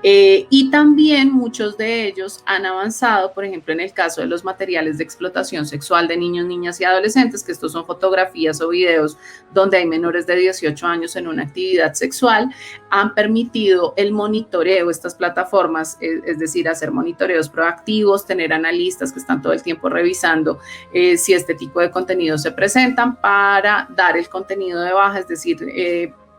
[SPEAKER 4] Y también muchos de ellos han avanzado, por ejemplo, en el caso de los materiales de explotación sexual de niños, niñas y adolescentes, que estos son fotografías o videos donde hay menores de 18 años en una actividad sexual, han permitido el monitoreo, estas plataformas, es decir, hacer monitoreos proactivos, tener analistas que están todo el tiempo revisando si este tipo de contenidos se presentan para dar el contenido de baja, es decir,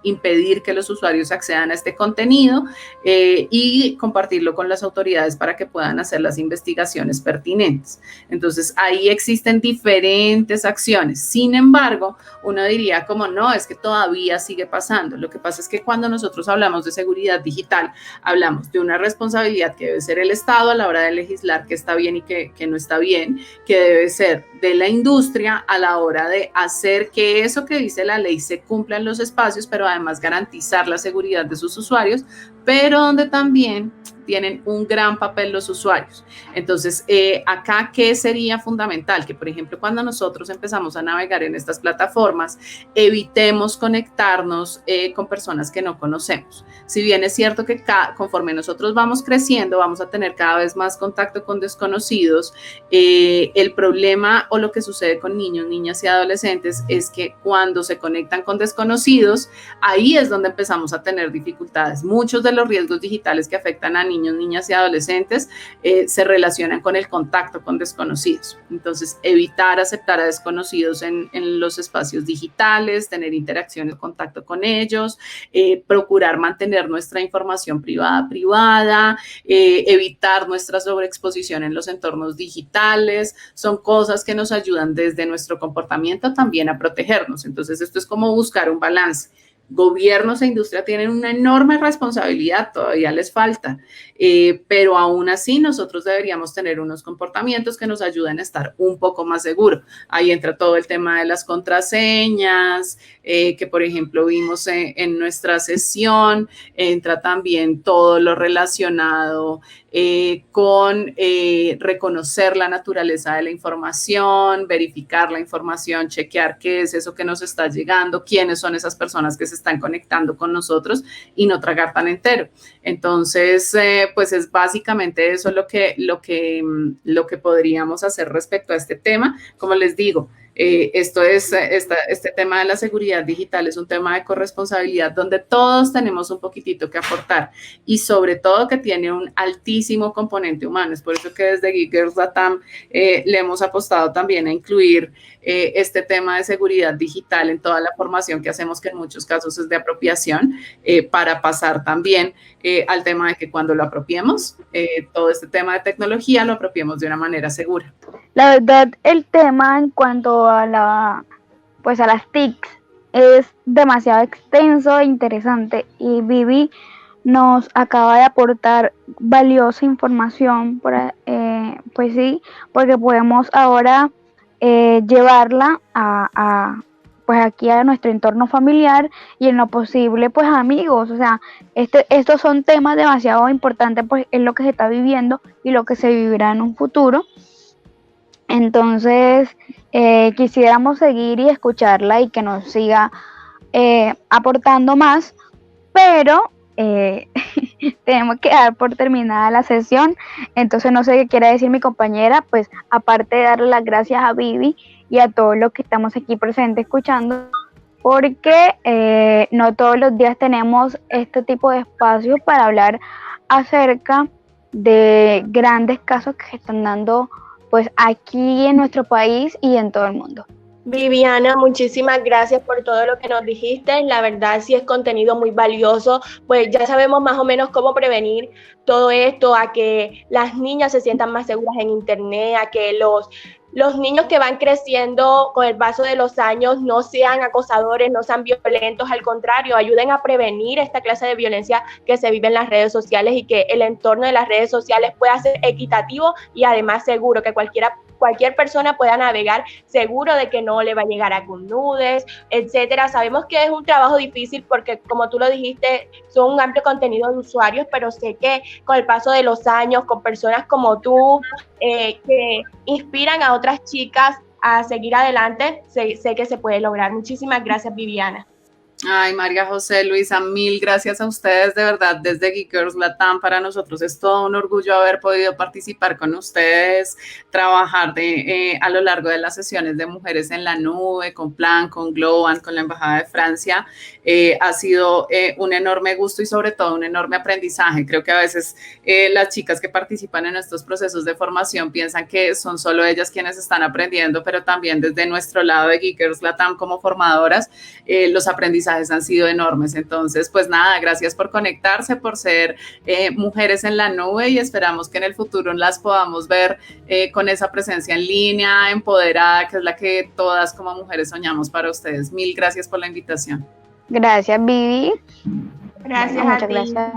[SPEAKER 4] impedir que los usuarios accedan a este contenido y compartirlo con las autoridades para que puedan hacer las investigaciones pertinentes. Entonces, ahí existen diferentes acciones. Sin embargo, uno diría como no, es que todavía sigue pasando. Lo que pasa es que cuando nosotros hablamos de seguridad digital, hablamos de una responsabilidad que debe ser el Estado a la hora de legislar qué está bien y qué no está bien, que debe ser de la industria a la hora de hacer que eso que dice la ley se cumpla en los espacios, pero además garantizar la seguridad de sus usuarios, pero donde también tienen un gran papel los usuarios. Entonces, acá, ¿qué sería fundamental? Que, por ejemplo, cuando nosotros empezamos a navegar en estas plataformas, evitemos conectarnos con personas que no conocemos. Si bien es cierto que conforme nosotros vamos creciendo, vamos a tener cada vez más contacto con desconocidos, el problema o lo que sucede con niños, niñas y adolescentes es que cuando se conectan con desconocidos, ahí es donde empezamos a tener dificultades. Muchos de los riesgos digitales que afectan a niños, niñas y adolescentes se relacionan con el contacto con desconocidos. Entonces, evitar aceptar a desconocidos en los espacios digitales, tener interacciones, contacto con ellos, procurar mantener nuestra información privada, evitar nuestra sobreexposición en los entornos digitales, son cosas que nos ayudan desde nuestro comportamiento también a protegernos. Entonces, esto es como buscar un balance. Gobiernos e industria tienen una enorme responsabilidad, todavía les falta, pero aún así nosotros deberíamos tener unos comportamientos que nos ayuden a estar un poco más seguros. Ahí entra todo el tema de las contraseñas, que por ejemplo vimos en nuestra sesión, entra también todo lo relacionado con reconocer la naturaleza de la información, verificar la información, chequear qué es eso que nos está llegando, quiénes son esas personas que se están conectando con nosotros y no tragar tan entero. Entonces, pues es básicamente eso lo que podríamos hacer respecto a este tema. Como les digo, este tema de la seguridad digital es un tema de corresponsabilidad donde todos tenemos un poquitito que aportar y sobre todo que tiene un altísimo componente humano. Es por eso que desde Geek Girls Latam le hemos apostado también a incluir este tema de seguridad digital en toda la formación que hacemos, que en muchos casos es de apropiación, para pasar también al tema de que cuando lo apropiemos, todo este tema de tecnología lo apropiemos de una manera segura.
[SPEAKER 2] La verdad, el tema en cuanto a las TICs es demasiado extenso e interesante y Vivi nos acaba de aportar valiosa información, pues sí, porque podemos ahora llevarla pues aquí a nuestro entorno familiar y en lo posible pues amigos. O sea, estos son temas demasiado importantes, pues es lo que se está viviendo y lo que se vivirá en un futuro. Entonces, quisiéramos seguir y escucharla y que nos siga aportando más, pero tenemos que dar por terminada la sesión. Entonces, no sé qué quiere decir mi compañera, pues aparte de darle las gracias a Vivi y a todos los que estamos aquí presentes escuchando, porque no todos los días tenemos este tipo de espacios para hablar acerca de grandes casos que se están dando pues aquí en nuestro país y en todo el mundo.
[SPEAKER 3] Viviana, muchísimas gracias por todo lo que nos dijiste. La verdad sí es contenido muy valioso, pues ya sabemos más o menos cómo prevenir todo esto, a que las niñas se sientan más seguras en internet, a que los niños que van creciendo con el paso de los años no sean acosadores, no sean violentos, al contrario, ayuden a prevenir esta clase de violencia que se vive en las redes sociales y que el entorno de las redes sociales pueda ser equitativo y además seguro, que cualquier persona pueda navegar seguro de que no le va a llegar a nudes, etcétera. Sabemos que es un trabajo difícil porque, como tú lo dijiste, son un amplio contenido de usuarios, pero sé que con el paso de los años, con personas como tú, que inspiran a otras chicas a seguir adelante, sé que se puede lograr. Muchísimas gracias, Viviana.
[SPEAKER 4] Ay, María José, Luisa, mil gracias a ustedes, de verdad, desde Geek Girls Latam. Para nosotros es todo un orgullo haber podido participar con ustedes, trabajar a lo largo de las sesiones de Mujeres en la Nube, con Plan, con Globant, con la Embajada de Francia. Ha sido un enorme gusto y sobre todo un enorme aprendizaje. Creo que a veces las chicas que participan en estos procesos de formación piensan que son solo ellas quienes están aprendiendo, pero también desde nuestro lado de Geek Girls Latam como formadoras, los aprendizajes han sido enormes. Entonces, pues nada, gracias por conectarse, por ser mujeres en la nube y esperamos que en el futuro las podamos ver con esa presencia en línea, empoderada, que es la que todas como mujeres soñamos para ustedes. Mil gracias por la invitación.
[SPEAKER 2] Gracias, Vivi.
[SPEAKER 3] Gracias
[SPEAKER 2] Bueno,
[SPEAKER 3] a
[SPEAKER 2] muchas
[SPEAKER 3] ti.
[SPEAKER 2] gracias